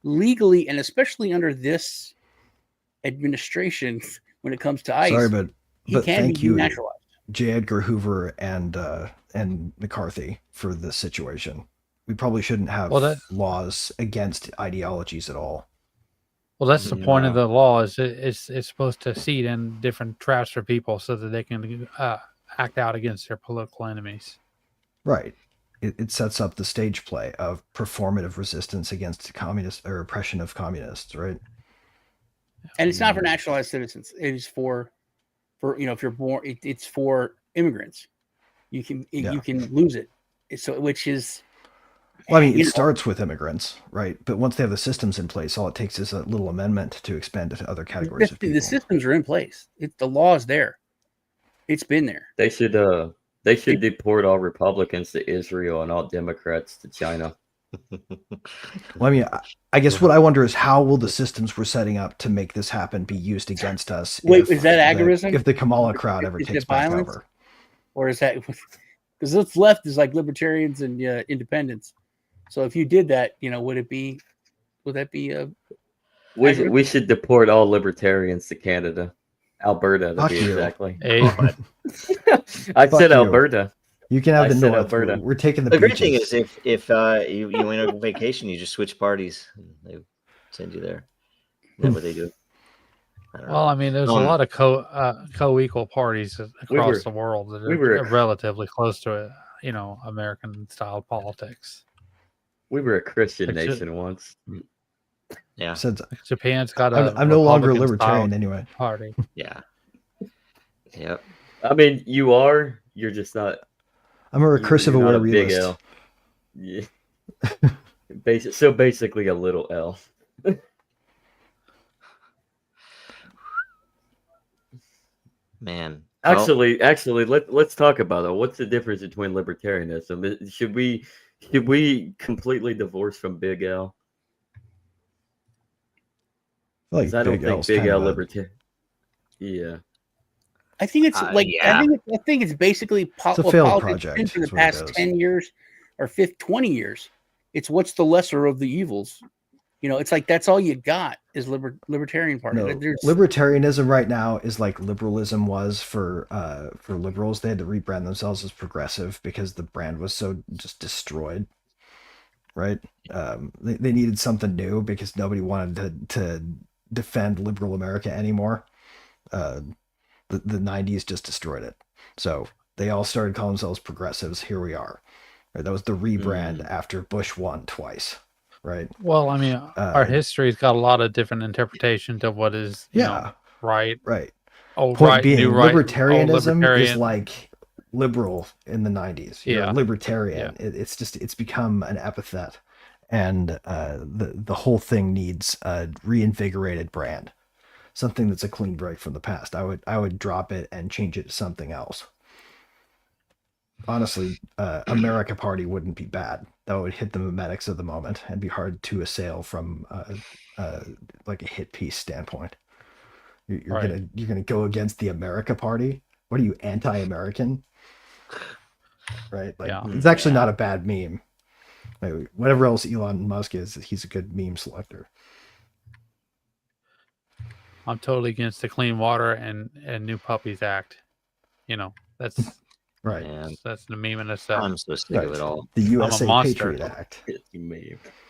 legally, and especially under this administration, when it comes to ICE, sorry, but can be denaturalized. J. Edgar Hoover and McCarthy for this situation. We probably shouldn't have laws against ideologies at all. Well, that's the point of the law. Is it's supposed to seed in different traps for people so that they can act out against their political enemies. Right. It sets up the stage play of performative resistance against communist or oppression of communists, right? And it's not for naturalized citizens. It is for if you're born, it's for immigrants. You can lose it. So which is. Well, I mean, it starts with immigrants, right? But once they have the systems in place, all it takes is a little amendment to expand it to other categories of people. The systems are in place. The law is there. It's been there. They should deport all Republicans to Israel and all Democrats to China. Well, I mean, I guess what I wonder is how will the systems we're setting up to make this happen be used against us? Wait, is that agorism? If the Kamala crowd ever takes back over, or is that because what's left is like libertarians and independents? So if you did that, would that be we should deport all libertarians to Canada, Alberta to be exactly. Hey. I said Alberta. You can have the North. Alberta. We're taking the great thing is if you went on vacation, you just switch parties. They send you there. Is that what they do? Well, I mean, there's a lot of co-equal parties across the world that are relatively close to American style politics. We were a Christian nation once. Yeah. Since Japan's got I'm no longer a libertarian anyway. Party. Yeah. Yep. I mean, you are. You're just not. I'm a recursive aware realist. Big L. Yeah. So basically a little L. Man. Actually, let's talk about it. What's the difference between libertarianism? Should we completely divorce from Big L? I don't think Big L libertarian. Yeah. I think it's I think it's basically it's a failed project for the past 10 years or 20 years. It's what's the lesser of the evils. It's like that's all you got is libertarian party. No, libertarianism right now is like liberalism was for liberals. They had to rebrand themselves as progressive because the brand was so just destroyed. Right? They needed something new because nobody wanted to defend liberal America anymore. The 90s just destroyed it. So they all started calling themselves progressives. Here we are. Right? That was the rebrand after Bush won twice. Right. Well, I mean, our history's got a lot of different interpretations of what is, right. Right. Old Point right, being, new right. libertarianism is like liberal in the 90s. You're a libertarian. Yeah. It's become an epithet, and the whole thing needs a reinvigorated brand, something that's a clean break from the past. I would drop it and change it to something else. Honestly, America Party wouldn't be bad. That would hit the memetics of the moment and be hard to assail from like a hit piece standpoint. You're gonna go against the America Party. What are you, anti-American? Right? Like it's actually not a bad meme. Like, whatever else Elon Musk is, he's a good meme selector. I'm totally against the Clean Water and New Puppies Act. That's. Right. That's the meme in itself. I'm so sick of it all. The USA Patriot Act.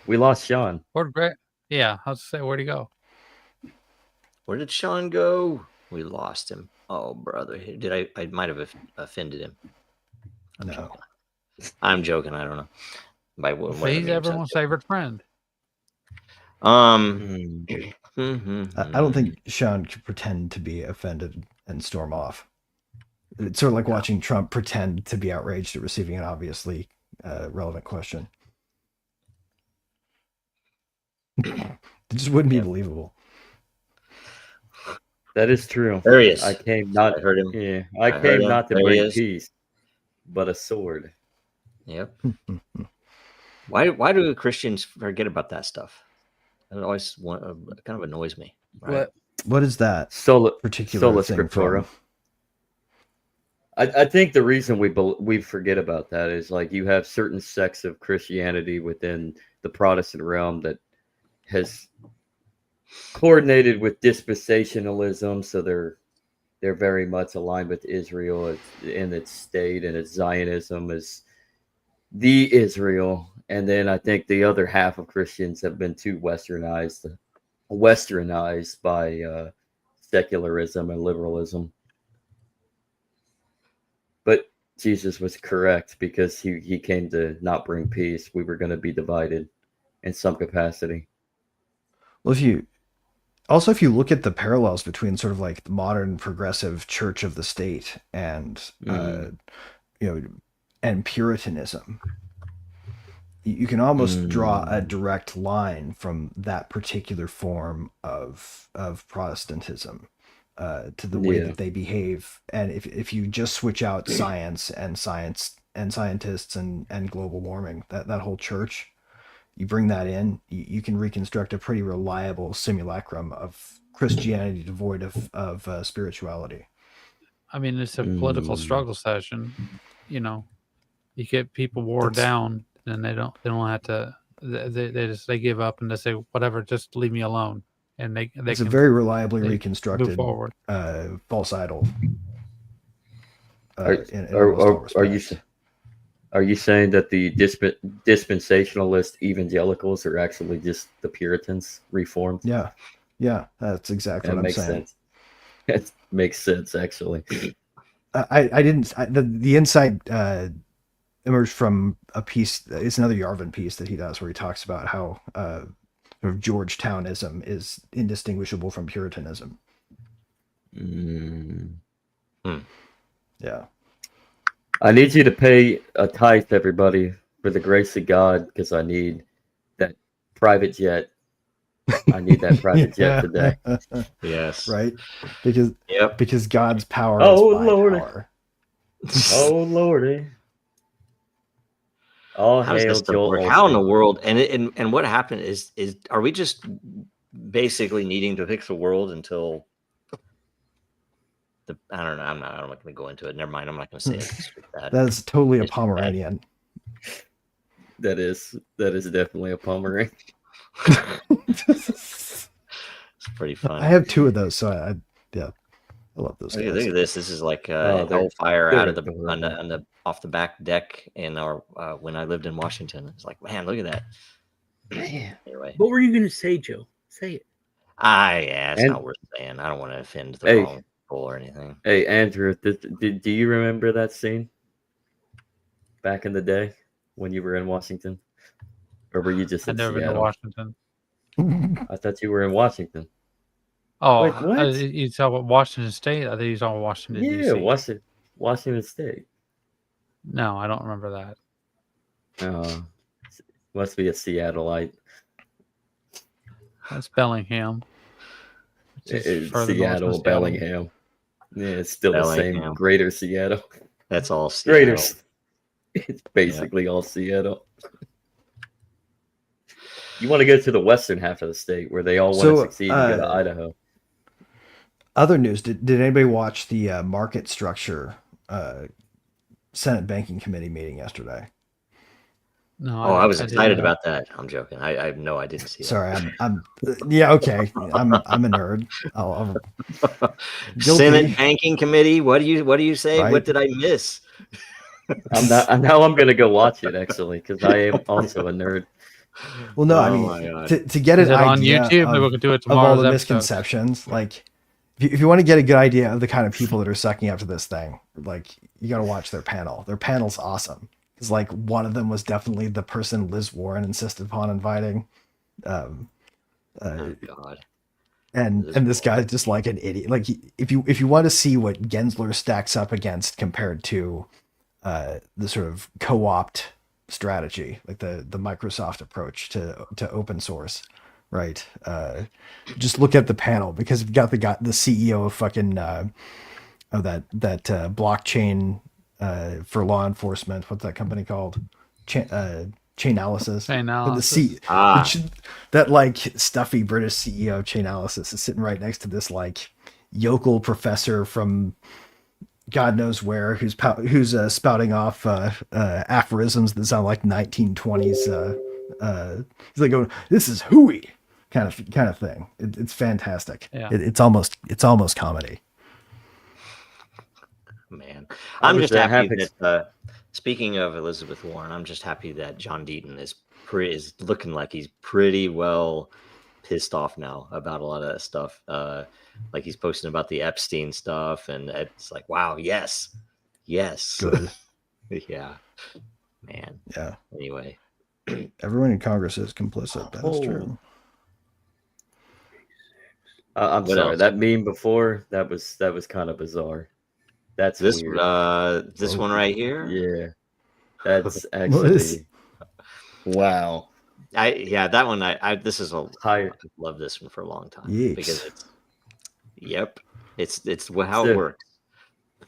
We lost Sean. Yeah, I was to say, where'd he go? Where did Sean go? We lost him. Oh, brother. Did I might have offended him. No. I'm joking. I don't know. He's everyone's favorite friend. I don't think Sean could pretend to be offended and storm off. It's sort of like watching Trump pretend to be outraged at receiving an obviously relevant question. It just wouldn't be believable. That is true. There he is. I came not heard him. Yeah, I came not to bring peace, but a sword. Yep. Why do Christians forget about that stuff? It always kind of annoys me. Right? What is that particular sola thing scriptura? from? I think the reason we forget about that is like you have certain sects of Christianity within the Protestant realm that has coordinated with dispensationalism, so they're very much aligned with Israel in its state, and its Zionism is the Israel. And then I think the other half of Christians have been too westernized by secularism and liberalism. But Jesus was correct, because he came to not bring peace. We were going to be divided in some capacity. Well, if you look at the parallels between sort of like the modern progressive church of the state and and Puritanism, you can almost draw a direct line from that particular form of Protestantism to the way that they behave. And if you just switch out science and scientists and global warming, that whole church, you bring that in, you can reconstruct a pretty reliable simulacrum of Christianity devoid of spirituality. I mean, it's a political struggle session. You get people wore down, and they don't have to. They give up and they say, whatever, just leave me alone. And it's a very reliably reconstructed false idol. Are you saying that the dispensationalist evangelicals are actually just the Puritans reformed? Yeah, that's exactly what I'm saying. Sense. It makes sense, actually. The insight emerged from a piece. It's another Yarvin piece that he does, where he talks about how sort of Georgetownism is indistinguishable from Puritanism. Yeah. I need you to pay a tithe, everybody, for the grace of God, because I need that private jet. I need that private jet today. Yes. Right? Because God's power is my power. Oh, Lordy. All hail Joel. How in the world? And what happened is are we just basically needing to fix the world until I don't know. I'm not going to go into it. Never mind. I'm not going to say it. That's totally a Pomeranian. That is definitely a Pomeranian. It's pretty fun. I have two of those, so I love those. Look at this. This is like hellfire out of the off the back deck in our when I lived in Washington. It's like, man, look at that. Man. Anyway, what were you going to say, Joe? Say it. It's not worth saying. I don't want to offend the wrong people or anything. Hey, Andrew, do you remember that scene back in the day when you were in Washington, or were you just in Seattle? I've never been to Washington. I thought you were in Washington. Oh, wait, what? You talk about Washington State? I think you talking about Washington, D.C. Washington State. No, I don't remember that. Oh, must be a Seattleite. That's Bellingham. Seattle, Bellingham. Yeah, it's still Bellingham. The same. Greater Seattle. That's all Seattle. It's basically all Seattle. You want to go to the western half of the state where they all want to succeed and go to Idaho. Other news, did anybody watch the market structure Senate Banking Committee meeting yesterday? No. I was excited about that. I'm joking. I didn't see that. Sorry, I'm okay. I'm a nerd. Senate Banking Committee. What do you say? Right? What did I miss? I'm going to go watch it, actually, because I am also a nerd. Well, no, I mean, to get an idea on YouTube, maybe we can do it tomorrow. Of all the misconceptions, like if you want to get a good idea of the kind of people that are sucking up to this thing, like you got to watch their panel. Their panel's awesome. Because like one of them was definitely the person Liz Warren insisted upon inviting. Oh God. And this guy's just like an idiot. Like if you want to see what Gensler stacks up against compared to the sort of co-opt strategy, like the Microsoft approach to open source, right? Just look at the panel, because we've got the CEO of fucking that blockchain for law enforcement. What's that company called? Chainalysis. Chainalysis. That like stuffy British CEO Chainalysis is sitting right next to this like yokel professor from God knows where who's spouting off aphorisms that sound like 1920s. He's like going, "This is hooey," kind of thing. It's fantastic. Yeah. It's almost comedy. Man, I'm just happy that. Speaking of Elizabeth Warren, I'm just happy that John Deaton is looking like he's pretty well pissed off now about a lot of that stuff. Like he's posting about the Epstein stuff, and it's like, wow, yes, Good. Yeah, man. Yeah. Anyway, everyone in Congress is complicit. That is true. I'm sorry. That meme before that was kind of bizarre. That's this weird. This one right here. Yeah, that's actually wow. That one. This is I've loved this one for a long time because it's how it works.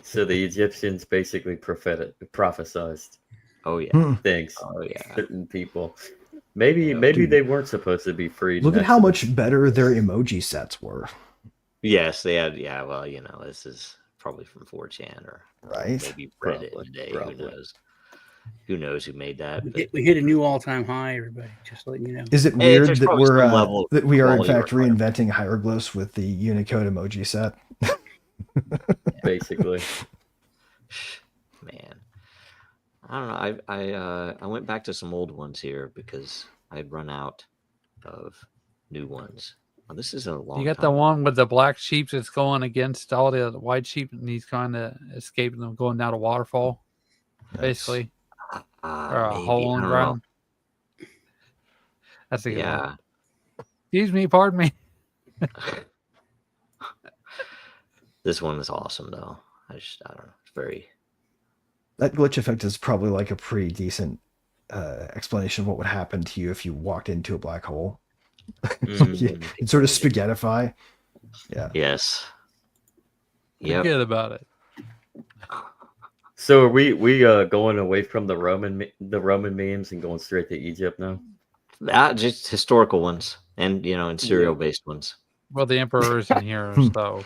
So the Egyptians basically prophesized. Oh yeah, things. Oh yeah, certain people. Maybe they weren't supposed to be freed. Look at how much better their emoji sets were. Yes, they had. Yeah, well, this is probably from 4chan or maybe Reddit today. Who knows who made that? We hit a new all-time high, everybody. Just letting you know. Is it weird that we are in fact reinventing hieroglyphs with the Unicode emoji set? Basically, man. I don't know. I went back to some old ones here because I'd run out of new ones. Oh, this is a long. You got the one with the black sheep that's going against all the white sheep, and he's trying to escape them going down a waterfall, basically, or a hole in the ground. That's a good one. Excuse me, pardon me. This one is awesome, though. I don't know. It's very. That glitch effect is probably like a pretty decent explanation of what would happen to you if you walked into a black hole. It's sort of spaghettify. Yeah. Yes. Forget about it. So are we going away from the Roman memes and going straight to Egypt now? Just historical ones and and serial based ones. Well, the emperor isn't here, so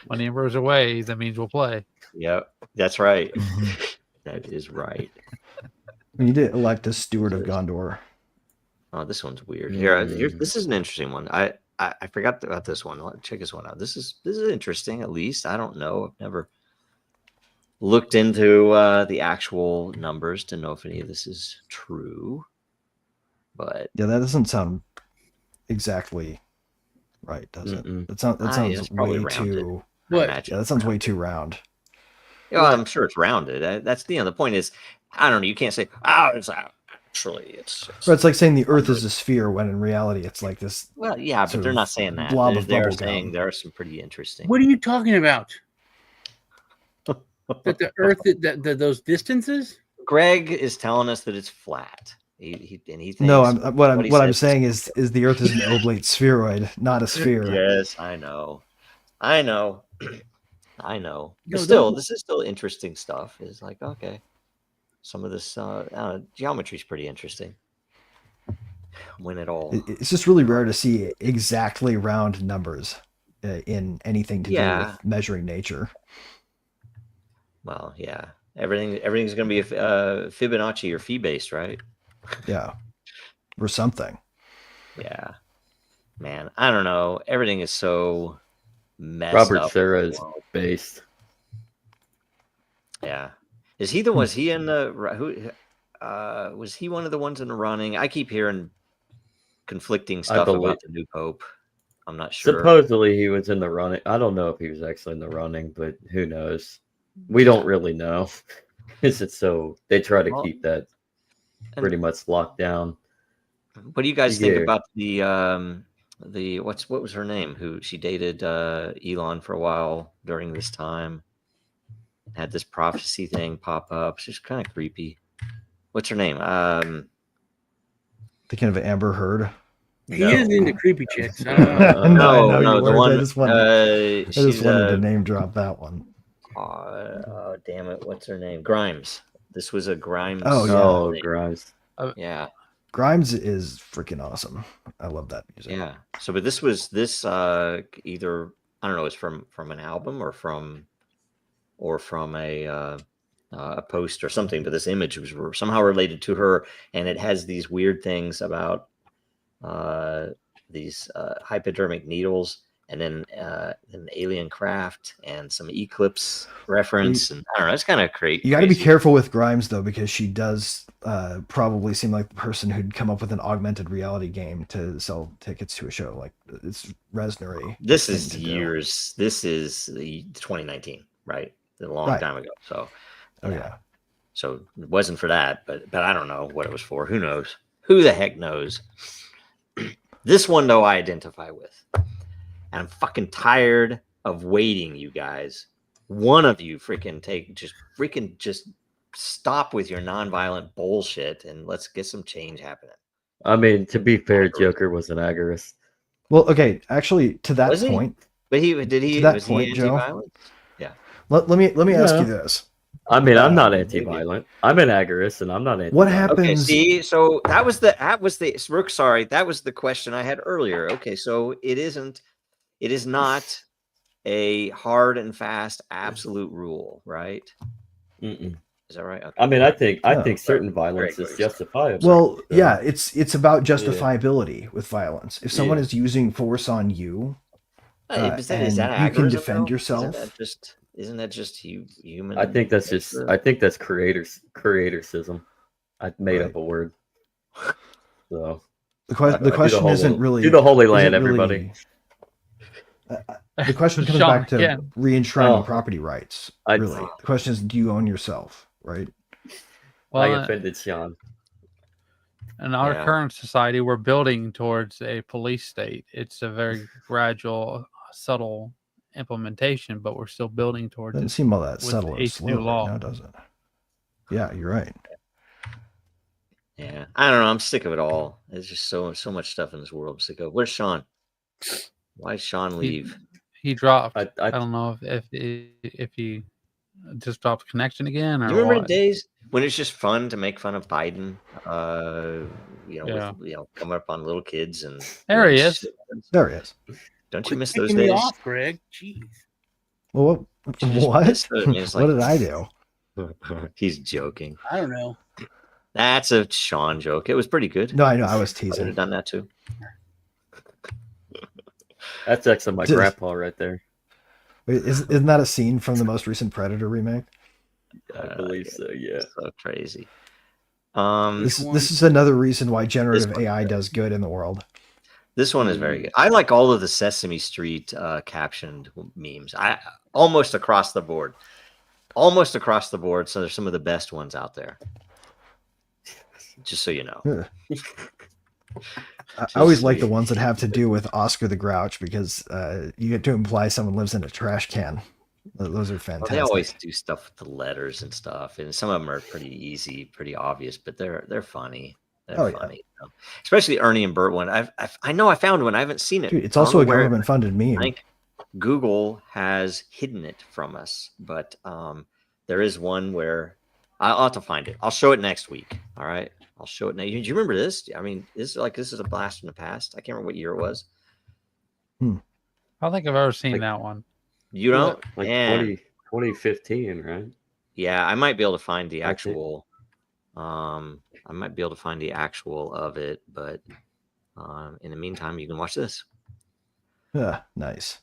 when the emperor's away, the memes will play. Yep, that's right. That is right. We need to elect a steward of Gondor. Oh, this one's weird. Here, this is an interesting one. I forgot about this one. Check this one out. This is interesting. At least I don't know. I've never looked into the actual numbers to know if any of this is true. But yeah, that doesn't sound exactly right, does it? That sounds way too. What? Yeah, that sounds way too round. Yeah, I'm sure it's rounded. That's the point is, I don't know. You can't say, it's actually it's. But it's like saying the Earth is a sphere when in reality it's like this. Well, yeah, but they're not saying that. They're saying there are some pretty interesting. What are you talking about? That the Earth, those distances. Greg is telling us that it's flat. He thinks. No, what I'm saying is the Earth is an oblate spheroid, not a sphere. Yes, I know. But still, this is still interesting stuff. It's like, okay, some of this geometry is pretty interesting. When it all, it's just really rare to see exactly round numbers in anything to do with measuring nature. Well, yeah, everything's going to be Fibonacci or phi based, right? Yeah, or something. Yeah, man, I don't know. Everything is so messed Robert up. Serra is based. Yeah, is he the? Was he in the? Who? Was he one of the ones in the running? I keep hearing conflicting stuff about the new pope. I'm not sure. Supposedly he was in the running. I don't know if he was actually in the running, but who knows? We don't really know. Is it so? They try to keep that pretty much locked down. What do you guys think about the what was her name? Who she dated Elon for a while during this time? Had this prophecy thing pop up. She's kind of creepy. What's her name? Thinking of Amber Heard. He is into creepy chicks. No, the one. I just wanted to name drop that one. Oh, damn it! What's her name? Grimes. This was a Grimes. Oh, yeah. Grimes. Yeah. Grimes is freaking awesome. I love that music. Yeah. So, but this either, I don't know, it's from an album or from a post or something, but this image was somehow related to her, and it has these weird things about these hypodermic needles, and then an alien craft and some Eclipse reference, and I don't know, it's kind of crazy. You got to be careful with Grimes though, because she does probably seem like the person who'd come up with an augmented reality game to sell tickets to a show. Like, it's Resnery. This is years. This is the 2019, right? A long time ago. So, yeah. So it wasn't for that, but I don't know what it was for. Who knows? Who the heck knows? This one though, I identify with, and I'm fucking tired of waiting, you guys. One of you just stop with your nonviolent bullshit and let's get some change happening. I mean, to be fair, Joker was an agorist. Well, okay, actually, to that point. But to that point, Joe. Yeah. Let me ask you this. I mean, I'm not anti-violent. I'm an agorist, and I'm not anti-violent. What happens? Okay, see, so that was the Rook. Sorry, that was the question I had earlier. Okay, so it is not a hard and fast absolute rule, right? Mm-mm. Is that right? Okay. I mean, I think certain violence is justifiable. Well, yeah, it's about justifiability with violence. If someone is using force on you, and you can defend yourself. Isn't that just human? I think that's creatorcism. I made up a word. So the question isn't really do the Holy Land, everybody. The question comes back to re-enshrining property rights. Really, the question is, do you own yourself? Right. Well, I offended Sean. In our current society, we're building towards a police state. It's a very gradual, subtle implementation, but we're still building towards doesn't seem all that subtle or slow right now, does it? Yeah, you're right. Yeah, I don't know. I'm sick of it all. There's just so much stuff in this world I'm sick of. Where's Sean? Why did Sean leave? He dropped. I don't know if he just dropped connection again, or do you remember what? The days when it's just fun to make fun of Biden? With, coming up on little kids and there he is. There he is. Don't you miss those days? Me off, Greg. Jeez. Well, what? What did I do? He's joking. I don't know. That's a Sean joke. It was pretty good. No, I know. I was teasing. I would have done that too. That's actually my grandpa right there. Wait, isn't that a scene from the most recent Predator remake? I believe so. Yeah. So crazy. This is another reason why generative AI does good in the world. This one is very good. I like all of the Sesame Street captioned memes. Almost across the board. So there's some of the best ones out there. Just so you know. I always like the ones that have to do with Oscar the Grouch, because you get to imply someone lives in a trash can. Those are fantastic. Well, they always do stuff with the letters and stuff, and some of them are pretty easy, pretty obvious, but they're funny. They're funny. Yeah. Especially Ernie and Bert one. I know I found one. I haven't seen it. Dude, it's also a government-funded meme. I think Google has hidden it from us, but there is one where I'll have to find it. I'll show it next week. All right. I'll show it now. Do you remember this? I mean, this is a blast from the past. I can't remember what year it was. I don't think I've ever seen that one. You don't? Like 2015, right? Yeah, I might be able to find the actual. I might be able to find the actual of it, but in the meantime, you can watch this. Nice.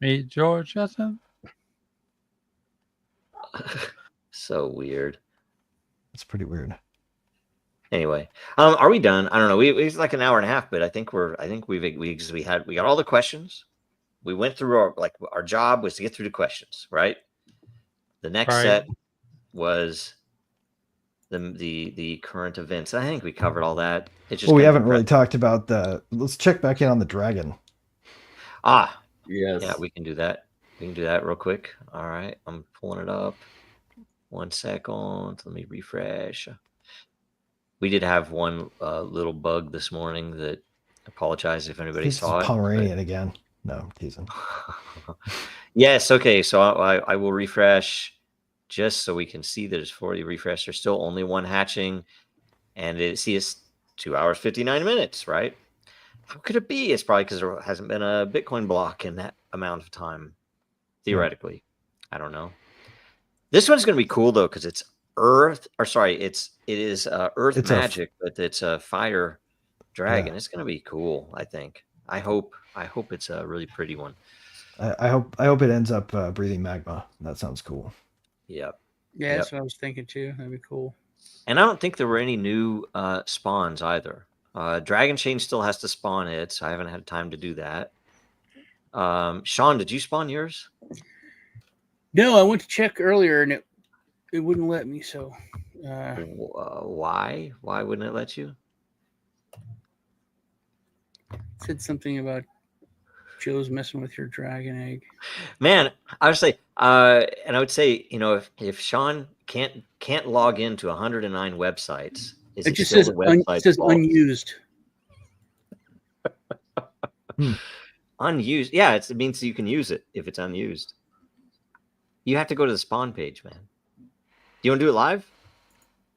Meet George Jetson. So weird. That's pretty weird. Anyway, are we done? I don't know. It's like an hour and a half, but I think we got all the questions. We went through our job was to get through the questions, right? The next set was the current events. I think we covered all that. It's just we haven't really talked about let's check back in on the dragon. Yes. Yeah, we can do that. We can do that real quick. All right. I'm pulling it up. 1 second. Let me refresh. We did have one little bug this morning that I apologize if anybody saw it. Pomeranian again. No, I'm teasing. Yes. Okay. So I will refresh. just so we can see there's 40 refresh. There's still only one hatching, and it's 2 hours 59 minutes, right? How could it be? It's probably because there hasn't been a Bitcoin block in that amount of time, theoretically. I don't know. This one's going to be cool though, because it's Earth, or sorry, it is Earth magic, but it's a fire dragon. It's going to be cool. I think. I hope it's a really pretty one. I hope it ends up breathing magma. That sounds cool. Yep. Yeah, that's what I was thinking too. That'd be cool. And I don't think there were any new spawns either. Dragon Chain still has to spawn it, so I haven't had time to do that. Sean, did you spawn yours? No, I went to check earlier and it wouldn't let me. So why? Why wouldn't it let you? It said something about Joe's messing with your dragon egg. Man, I would say, and I would say, if Sean can't log into 109 websites, it just says unused. Unused. Yeah, it means you can use it if it's unused. You have to go to the spawn page, man. Do you want to do it live?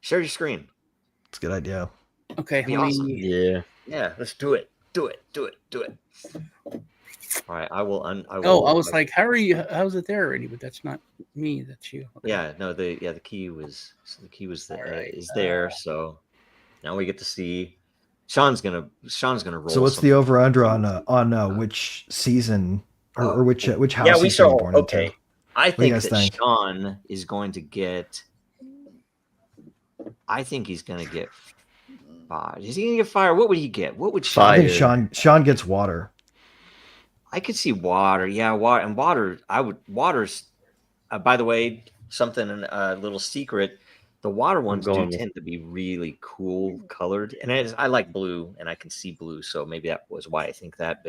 Share your screen. It's a good idea. Okay. Be awesome. Yeah. Yeah, let's do it. Do it. All right, I will. I was like, how's it there already? But that's not me. That's you. Okay. Yeah, no. The key was is there. So now we get to see. Sean's gonna roll. So what's the over under on which season or which house? Yeah, we saw. Okay, into? I think that Sean is going to get. I think he's going to get fire. Is he going to get fire? What would he get? What would Sean? I think Sean gets water. I could see water. Yeah, water and water. Water's. By the way, something a little secret. The water ones do tend to be really cool colored, and I like blue, and I can see blue, so maybe that was why I think that.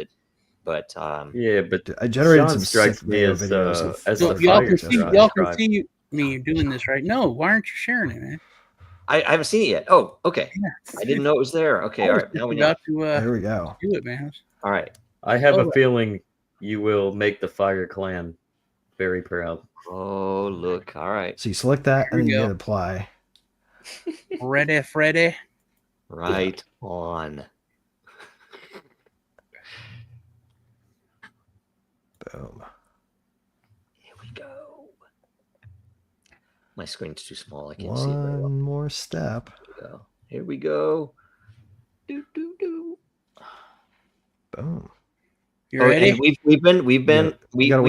But yeah, but I generated Sean some strikes sick me as y'all can see me doing this, right? No, why aren't you sharing it, man? I haven't seen it yet. Oh, okay. Yeah. I didn't know it was there. Okay, all right. Now we know. Here we go. Do it, man. All right. I have a feeling you will make the Fire Clan very proud. Oh, look. All right. So you select that and then you hit apply. Ready, Freddy. Right on. Boom. Here we go. My screen's too small. I can't see it. One more step. Here we go. Boom. You ready? And we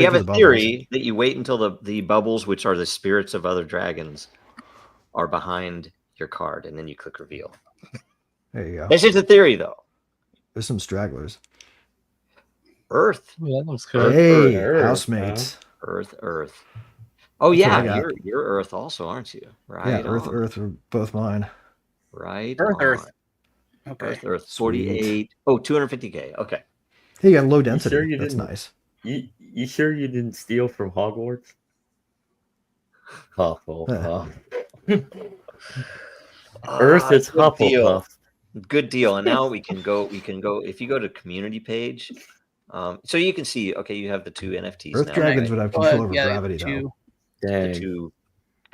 have a theory that you wait until the bubbles, which are the spirits of other dragons, are behind your card, and then you click reveal. There you go. That's just a theory, though. There's some stragglers. Earth. Well, that looks good. Hey, housemates. Earth. Oh yeah, you're Earth also, aren't you? Right. Yeah, Earth are both mine. Right. Earth. Okay. Earth. 48. Oh, 250K. Okay. Hey, you got low density. Sure that's nice. You sure you didn't steal from Hogwarts? Hufflepuff. Earth is Hufflepuff. Good deal. And now we can go. If you go to community page, so you can see. Okay, you have the two NFTs. Earth now. dragons would have control over gravity, though. The two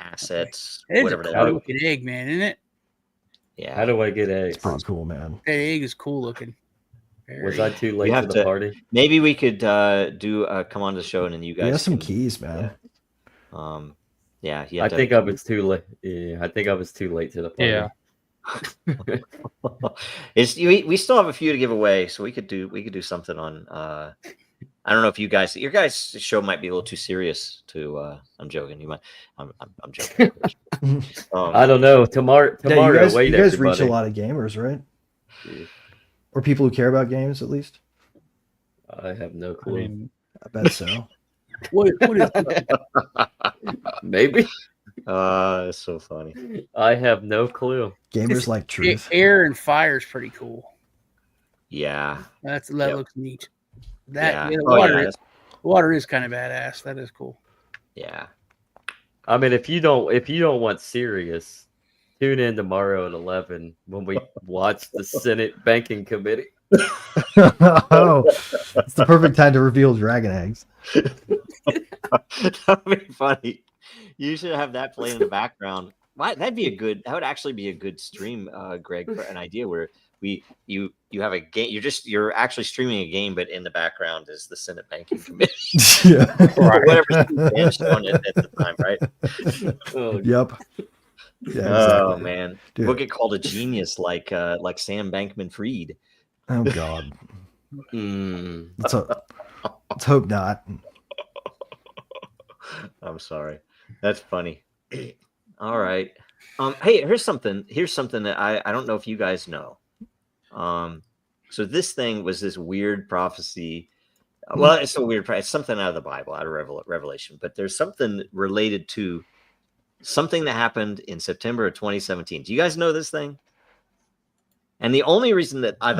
assets. It's whatever a cool looking egg, man, isn't it? Yeah. How do I get eggs? It's pretty cool, man. That egg is cool looking. Was I too late to the party? Maybe we could do come on the show and then you guys. You have some keys, man. Yeah. I think I was too late. Yeah, I think I was too late to the party. Yeah. We still have a few to give away, so we could do something on. I don't know if your guys' show might be a little too serious to. I'm joking. You might. I'm joking. I don't know. Tomorrow. You guys reach a lot of gamers, right? Yeah. Or people who care about games, at least. I have no clue. I bet so. What is that? Maybe. It's so funny. I have no clue. Gamers like truth. Air and fire is pretty cool. Yeah. That looks neat. Water is kind of badass. That is cool. Yeah. I mean, if you don't want serious, tune in tomorrow at 11 when we watch the Senate Banking Committee. Oh, it's the perfect time to reveal dragon eggs. That would be funny. You should have that playing in the background. Why? That would actually be a good stream, Greg, for an idea where you have a game. You're actually streaming a game, but in the background is the Senate Banking Committee. Yeah. Or whatever Dan's showing it at the time, right? Yep. Yeah, oh exactly. man, Dude. we'll get called a genius like Sam Bankman-Fried. Oh God. Let's hope not. I'm sorry. That's funny. All right. Hey, here's something that I don't know if you guys know. So this thing was this weird prophecy. Well, it's a weird. It's something out of the Bible, out of Revelation. But there's something related to something that happened in September of 2017. Do you guys know this thing? And the only reason that I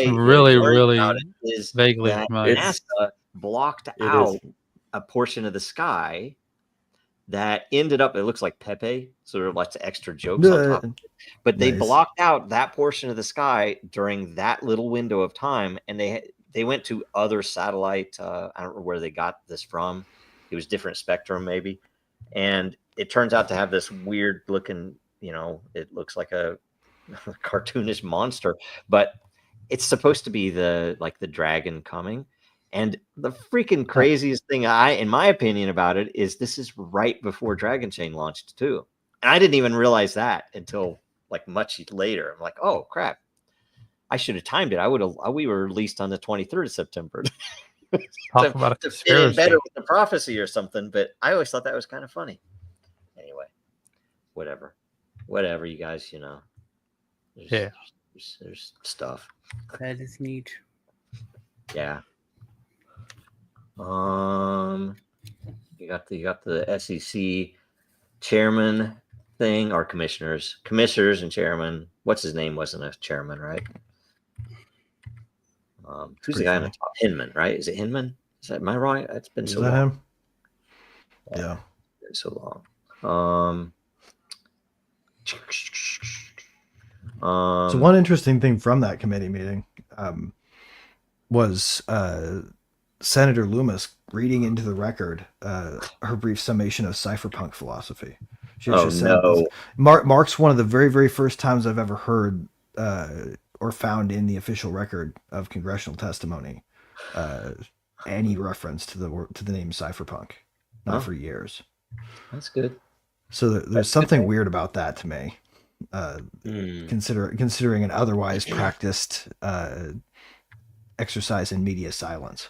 really about it is vaguely that familiar. NASA blocked out a portion of the sky that ended up, it looks like Pepe, sort of like extra jokes on top of it. But they blocked out that portion of the sky during that little window of time, and they went to other satellite. I don't know where they got this from. It was different spectrum, maybe. And it turns out to have this weird looking, it looks like a cartoonish monster, but it's supposed to be the dragon coming. And the freaking craziest thing in my opinion about it is this is right before Dragon Chain launched too. And I didn't even realize that until like much later. I'm like, oh crap, I should have timed it. We were released on the 23rd of September. Talk about a conspiracy. Fit in better with the prophecy or something, but I always thought that was kind of funny. Anyway, whatever, you guys, there's stuff. That is neat. Yeah. You got the SEC chairman thing, or commissioners and chairman. What's his name? Wasn't a chairman, right? Who's the guy on the top? Hinman, right? Is it Hinman? Am I wrong? It's been so long. Him? Yeah. It's been so long. So one interesting thing from that committee meeting was Senator Loomis reading into the record her brief summation of cypherpunk philosophy. She said, marks one of the very, very first times I've ever heard or found in the official record of congressional testimony any reference to the name cypherpunk. Not for years. That's good. So there's something weird about that to me. Considering an otherwise practiced exercise in media silence.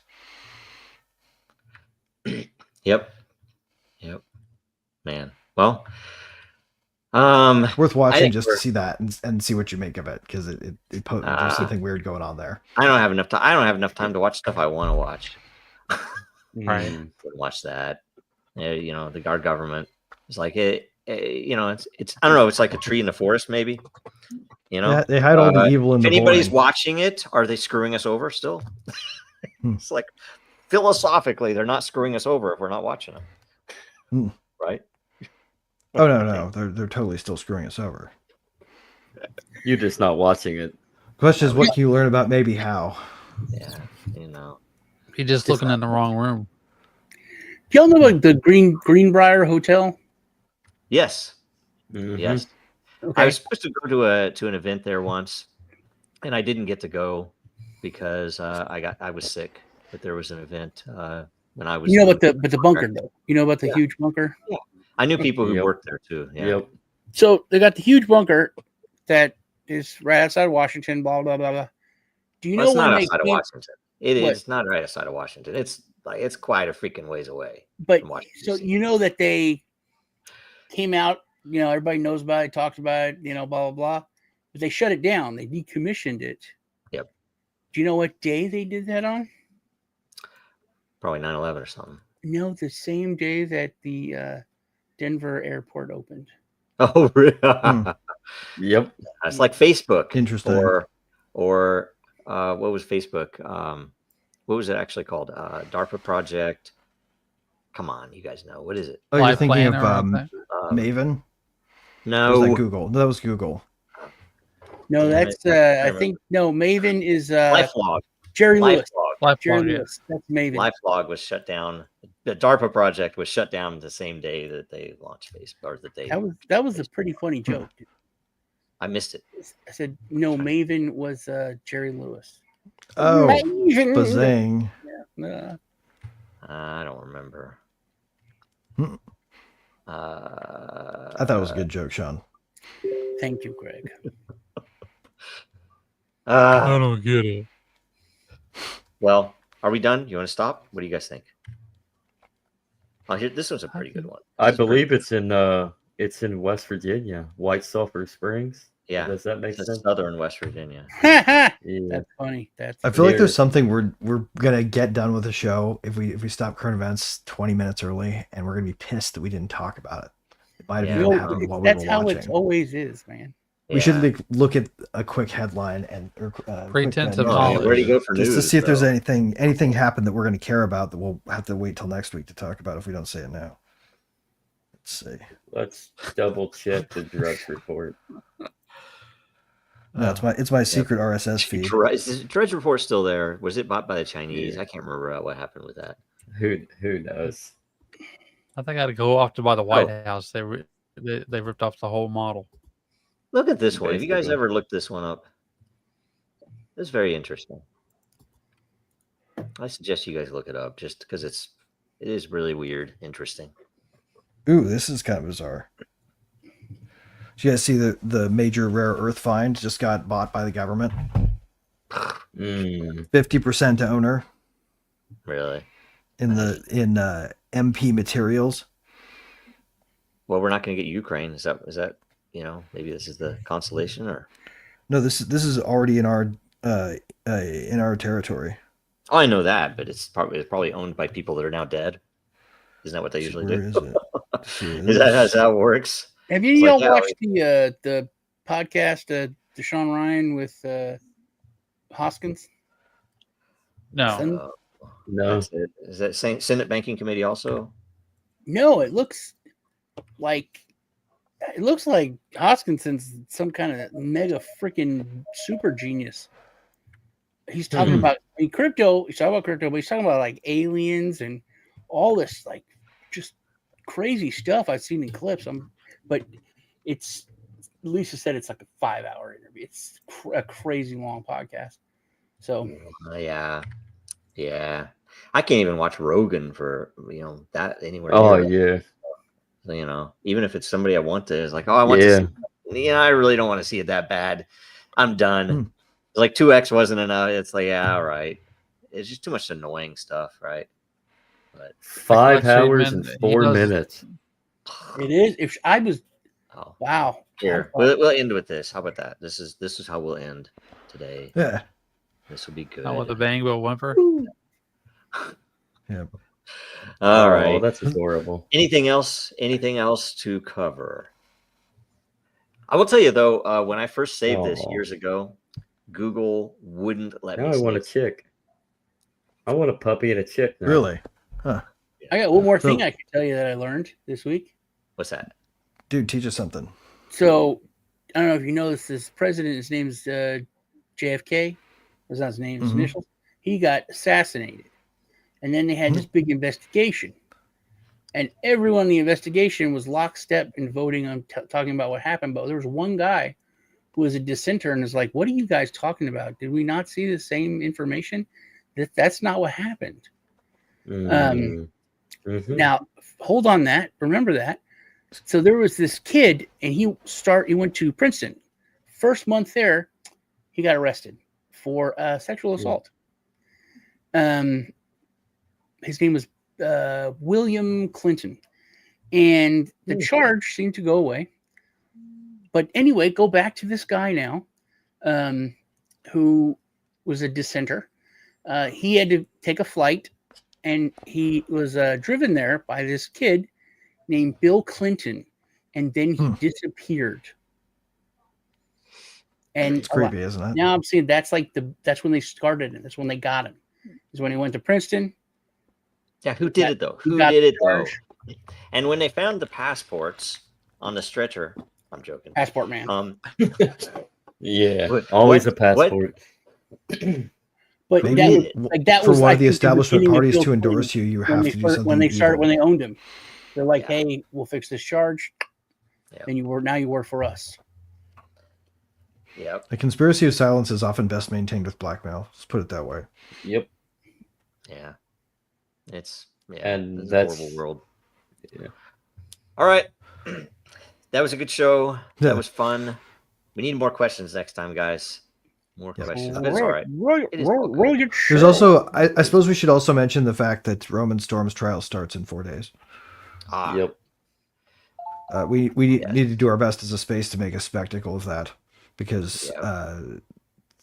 Yep. Man. Well, worth watching just to see that and see what you make of it, because there's something weird going on there. I don't have enough time. I don't have enough time to watch stuff I want to watch. Right. Wouldn't watch that. The government is like it's I don't know. It's like a tree in the forest, maybe. Yeah, they hide all the evil in the. If anybody's watching it, are they screwing us over still? It's like philosophically, they're not screwing us over if we're not watching them, right? Oh no, they're totally still screwing us over. You're just not watching it. Question is, what can you learn about maybe how? Yeah, You're just looking in the wrong room. Do y'all know about the Greenbrier Hotel? Yes. Mm-hmm. Yes. Okay. I was supposed to go to an event there once, and I didn't get to go because I was sick. But there was an event when I was. But the bunker though. You know about the huge bunker? Yeah. I knew people who worked there too. Yeah. Yep. So they got the huge bunker that is right outside Washington. Blah blah blah blah. Do you know? It's not outside of Washington. It is not right outside of Washington. It's quite a freaking ways away. But so you know that they came out. Everybody knows about it, talks about it. Blah blah blah. But they shut it down. They decommissioned it. Yep. Do you know what day they did that on? Probably 9/11 or something. No, the same day that the Denver airport opened. Oh, really? Yep. It's like Facebook. Interesting. Or what was Facebook? What was it actually called? DARPA project. Come on, you guys know. What is it? Oh, you're thinking of Maven? No. Was that Google? No, that was Google. No, that's I think Maven is LifeLog. Jerry Lewis. LifeLog. Jerry Lewis. That's Maven. LifeLog was shut down the DARPA project was shut down the same day that they launched Facebook, or that they. That was a pretty funny joke. Dude. I missed it. I said no. Maven was Jerry Lewis. Oh, Maven. bazing! Yeah. I don't remember. I thought it was a good joke, Sean. Thank you, Greg. I don't get it. Well, are we done? You want to stop? What do you guys think? Oh, here, this was a pretty good one. I believe it's in West Virginia, White Sulphur Springs. Yeah, does that make sense? Southern West Virginia. Yeah. That's funny. I feel like there's something we're gonna get done with the show if we stop current events 20 minutes early, and we're gonna be pissed that we didn't talk about it. It might have even happened while we were watching. That's how it always is, man. We should look at a quick headline and pretense of knowledge. Where do you go for just news? To see if there's anything happened that we're going to care about that we'll have to wait till next week to talk about if we don't say it now. Let's see. Let's double check the Drudge report. No, it's my secret RSS feed. Is the Drudge report still there? Was it bought by the Chinese? Yeah. I can't remember what happened with that. Who knows? I think I had to go off to buy the White House. They ripped off the whole model. Look at this one. Have you guys ever looked this one up? It's very interesting. I suggest you guys look it up just because it is really weird, interesting. Ooh, this is kind of bizarre. Did you guys see the major rare earth find just got bought by the government? 50% to owner. Really? In MP Materials. Well, we're not going to get Ukraine. Is that? Maybe this is the consolation, or no? This is already in our territory. Oh, I know that, but it's probably owned by people that are now dead. Isn't that what they usually do? Is it? Is that how it works? Have you all watched the podcast, Deshaun Ryan with Hoskins? No. No. Is that Senate Banking Committee also? No, it looks like Hoskinson's some kind of mega freaking super genius. He's talking about crypto. He's talking about crypto, but he's talking about like aliens and all this like just crazy stuff I've seen in clips. But it's Lisa said it's like a 5-hour interview. It's a crazy long podcast. So yeah, I can't even watch Rogan for that anywhere. Oh yeah. So, even if it's somebody I want to, it's like, I want to see, I really don't want to see it that bad. I'm done. It's like 2X wasn't enough. It's like, all right. It's just too much annoying stuff, right? But 5 hours and 4 minutes. It is. If I was, wow. Here, we'll end with this. How about that? This is how we'll end today. Yeah. This will be good. With a bang, but whimper. Yeah. All right. That's adorable. Anything else to cover? I will tell you though, when I first saved this years ago, Google wouldn't let me. Now I want a chick. I want a puppy and a chick now. Really? Huh. I got one more thing I can tell you that I learned this week. What's that? Dude, teach us something. So I don't know if you know this president, his name's JFK. That's not his name, his initials. He got assassinated. And then they had this big investigation. And everyone in the investigation was lockstep in voting on talking about what happened. But there was one guy who was a dissenter and was like, what are you guys talking about? Did we not see the same information? That's not what happened. Now, hold on that. Remember that. So there was this kid, and he went to Princeton. First month there, he got arrested for sexual assault. His name was William Clinton, and the charge seemed to go away. But anyway, go back to this guy now, who was a dissenter. He had to take a flight, and he was driven there by this kid named Bill Clinton, and then he disappeared. And it's creepy, isn't it? Now I'm seeing that's when they started it. That's when they got him. Is when he went to Princeton. Yeah, who did it though? Who did it though? And when they found the passports on the stretcher, I'm joking. Passport man. Yeah, always a passport. But maybe that for was one I of the think, establishment parties Bill to Clinton endorse you, you have to do something when they started evil. when they owned him. They're like, hey, we'll fix this charge, and you work for us. Yep. A conspiracy of silence is often best maintained with blackmail. Let's put it that way. Yep. Yeah. It's and it's that's a horrible world. Yeah. All right. That was a good show. Yeah. That was fun. We need more questions next time, guys. More questions. But it's all right. There's also, I suppose we should also mention the fact that Roman Storm's trial starts in 4 days. Yep. We need to do our best as a space to make a spectacle of that, because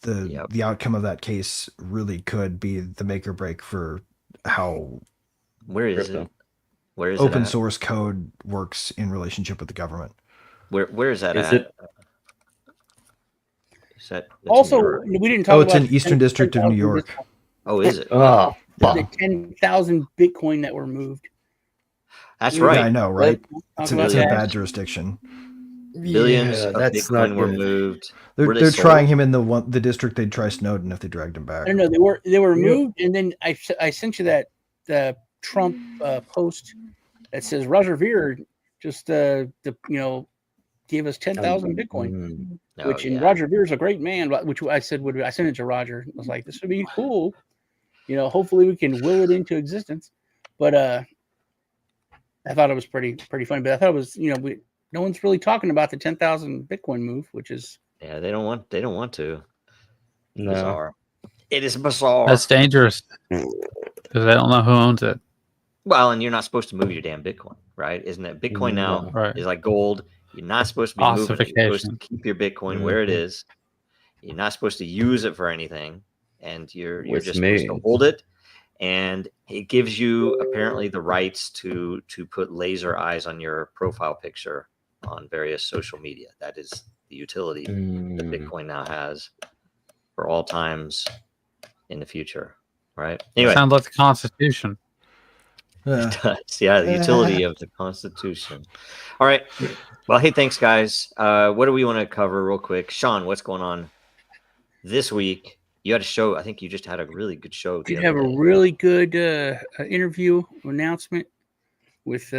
the outcome of that case really could be the make or break for how Where is it? Where is open it source code works in relationship with the government. Where is that Is at? it? Also, we didn't talk about it's in Eastern District of New York. Oh, is it? Oh, the 10,000 Bitcoin that were moved. That's right. Yeah, I know, right? It's in a bad jurisdiction. Billions of that's Bitcoin not were good. moved. They're trying him in the district they'd try Snowden if they dragged him back. I don't know. They were moved, and then I sent you that the Trump post that says Roger Ver just gave us 10,000 Bitcoin, which Roger Ver is a great man. Which I said I sent it to Roger. I was like, this would be cool. Hopefully we can will it into existence. But I thought it was pretty funny. But I thought it was no one's really talking about the 10,000 Bitcoin move, which is they don't want to. No. Bizarre. It is bizarre. That's dangerous because they don't know who owns it. Well, and you're not supposed to move your damn Bitcoin, right? Isn't it? Bitcoin now is like gold. You're not supposed to be moving it. You're supposed to keep your Bitcoin where it is. You're not supposed to use it for anything, and you're just supposed to hold it. And it gives you apparently the rights to put laser eyes on your profile picture on various social media. That is the utility that Bitcoin now has for all times in the future, right? Anyway, sounds like the Constitution. It does. Yeah, the utility of the Constitution. All right. Well, hey, thanks, guys. What do we want to cover real quick? Sean, what's going on this week? You had a show. I think you just had a really good show. You have a really good interview announcement with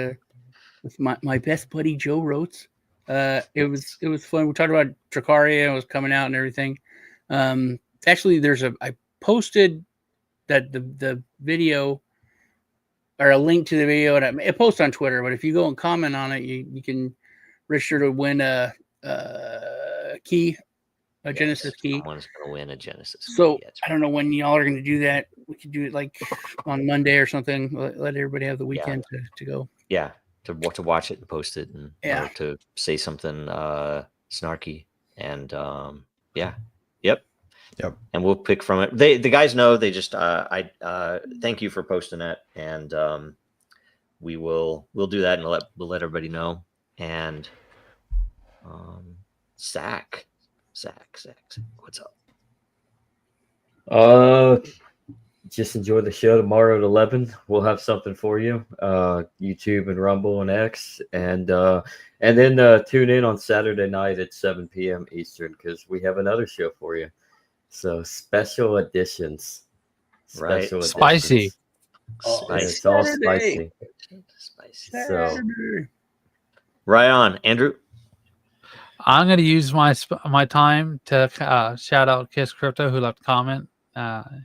my best buddy Joe Rotes. It was fun. We talked about Dracaria was coming out and everything. Actually, I posted that the video or a link to the video, and I post on Twitter. But if you go and comment on it, you can register to win a key. Genesis key. Someone's going to win a Genesis key. So I don't know when y'all are going to do that. We could do it like on Monday or something. Let everybody have the weekend to go. Yeah, to watch it and post it, and or to say something snarky. And yep. And we'll pick from it. The guys know. They just I thank you for posting that, and we'll do that, and we'll let everybody know. And Zach, what's up? Just enjoy the show tomorrow at 11. We'll have something for you. YouTube and Rumble and X, and then tune in on Saturday night at 7 p.m. Eastern because we have another show for you. So special editions, right? Spicy. It's all spicy. So right on, Andrew. I'm going to use my time to shout out Kiss Crypto, who left a comment.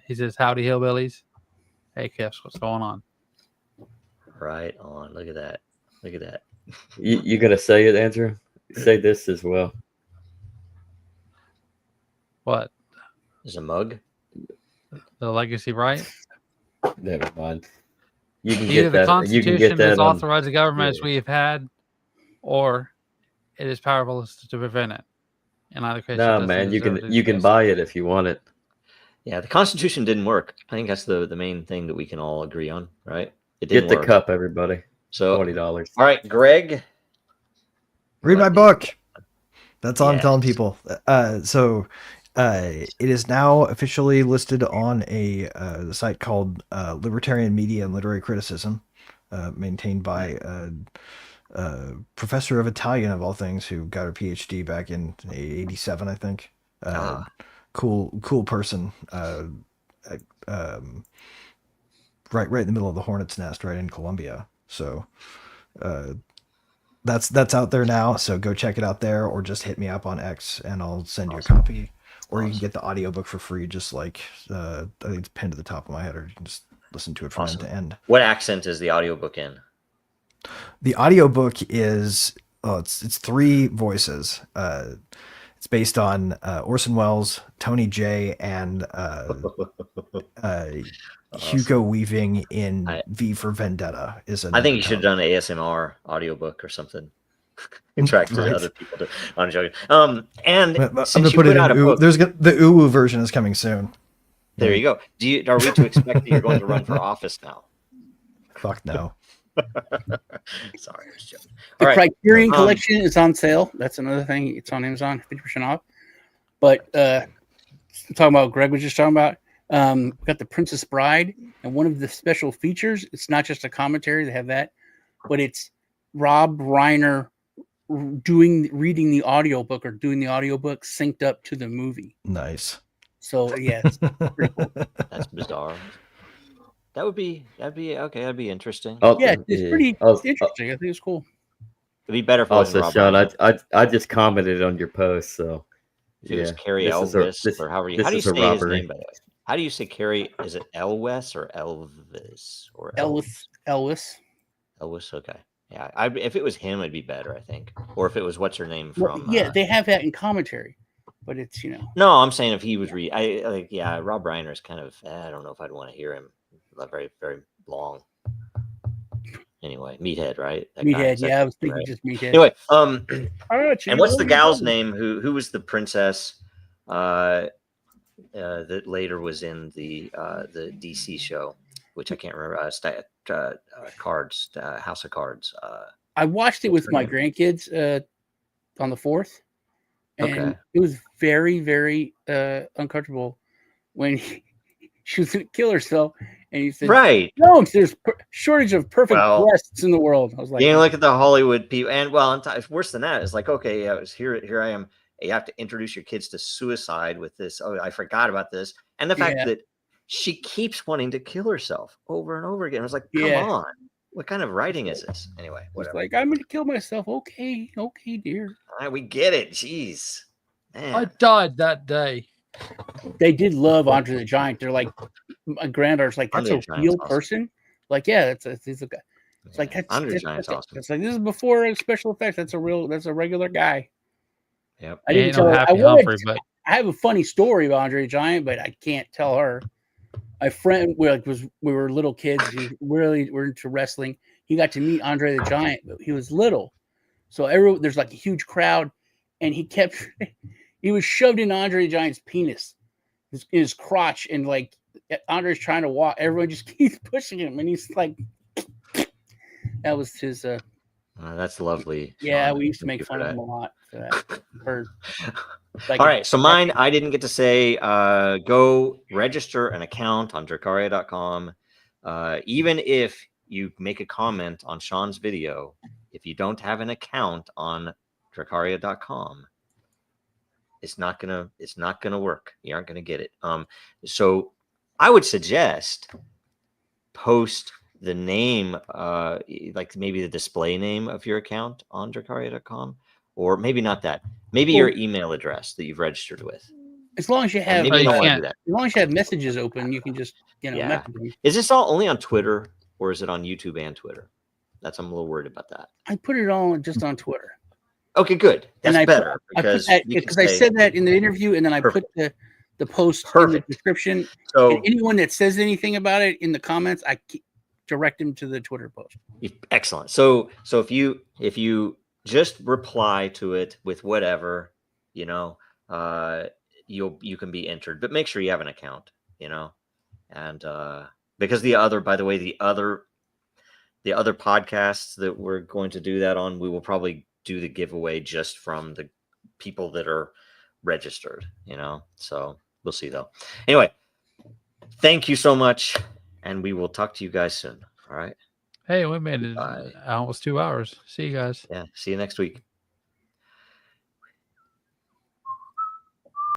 He says, "Howdy, hillbillies." Hey, Kiss, what's going on? Right on. Look at that. You gonna say it, Andrew? Say this as well. What? There's a mug. The legacy right? Never mind. You can Either get the that. Constitution You can get that has on, authorized the government as we have had, or it is powerless to prevent it. In either case, no, man, you can buy it if you want it. Yeah, the Constitution didn't work. I think that's the main thing that we can all agree on, right? It Get didn't the work. cup, everybody. So $20. All right, Greg. Read my book. That's all I'm telling people. It is now officially listed on a site called Libertarian Media and Literary Criticism, maintained by a professor of Italian, of all things, who got her PhD back in 87, I think. Cool person. right in the middle of the hornet's nest, right in Colombia. So that's out there now. So go check it out there, or just hit me up on X and I'll send you a copy. Or you can get the audiobook for free, just like I think it's pinned to the top of my head, or you can just listen to it from end to end. What accent is the audiobook in? The audiobook is it's 3 voices. It's based on Orson Welles, Tony Jay, and Hugo Weaving in V for Vendetta. I think you should have done an ASMR audiobook or something. Attracted other people to. I'm joking. And I'm gonna put it in. The UWU version is coming soon. There you go. Are we to expect that you're going to run for office now? Fuck no. Sorry, I was joking. The Criterion Collection is on sale. That's another thing. It's on Amazon, 50% off. But talking about what Greg was just talking about, we got The Princess Bride, and one of the special features, it's not just a commentary, they have that, but it's Rob Reiner reading the audiobook or doing the audiobook synced up to the movie. Nice. So yeah, it's pretty cool. That's bizarre. That'd be okay. That'd be interesting. Yeah, it's pretty interesting. I think it's cool. It'd be better for also, Sean. I just commented on your post, so it was Carrie Elvis or however you. How do you say his name? By the way, how do you say Carrie? Is it Elwes or Elvis or Elvis? Elvis. Okay. Yeah. If it was him, it'd be better, I think. Or if it was what's her name from? Yeah, they have that in commentary. But it's, No, I'm saying if he was Rob Reiner is kind of, I don't know if I'd want to hear him very, very long. Anyway, Meathead, right? Meathead, yeah, I was thinking just Meathead. Anyway, and what's the gal's name who was the princess that later was in the DC show, which I can't remember, House of Cards. I watched it with my grandkids on the 4th. And it was very, very uncomfortable when she was going to kill herself. And he said, right. No, there's shortage of perfect breasts in the world. I was like, you look at the Hollywood people. And worse than that, it's like, okay, yeah, here I am. You have to introduce your kids to suicide with this. Oh, I forgot about this. And the fact that she keeps wanting to kill herself over and over again. I was like, come on. What kind of writing is this? Anyway, whatever. It's like, I'm going to kill myself. Okay, dear. All right, we get it. Jeez. Man. I died that day. They did love Andre the Giant. They're like, my granddaughter's like, that's a real person. Like, yeah, he's a guy. It's like, Andre the Giant's awesome. It's like, this is before special effects. That's a regular guy. Yep. I didn't tell her. I have a funny story about Andre the Giant, but I can't tell her. My friend, we were little kids. We really were into wrestling. He got to meet Andre the Giant, but he was little. So there's like a huge crowd, and he was shoved in Andre the Giant's penis, his crotch, and like Andre's trying to walk. Everyone just keeps pushing him, and he's like, that was his. That's lovely. Yeah, we used to make fun of him a lot for that. All right, so mine, I didn't get to say, go register an account on Dracaria.com. Even if you make a comment on Sean's video, if you don't have an account on Dracaria.com, it's not gonna work. You aren't gonna get it. So I would suggest post the name, like maybe the display name of your account on Dracaria.com. Or maybe not that. Maybe your email address that you've registered with. As long as you have, maybe you don't want to do that. As long as you have messages open, you can just message me. Is this all only on Twitter, or is it on YouTube and Twitter? I'm a little worried about that. I put it all just on Twitter. Okay, good. That's better because I said that in the interview, and then I put the post in the description. So anyone that says anything about it in the comments, I direct them to the Twitter post. Excellent. So if you just reply to it with whatever, you can be entered, but make sure you have an account, and because the other podcasts that we're going to do that on, we will probably do the giveaway just from the people that are registered, so we'll see though. Anyway, thank you so much, and we will talk to you guys soon. All right. Hey, we made it almost 2 hours. See you guys. Yeah. See you next week.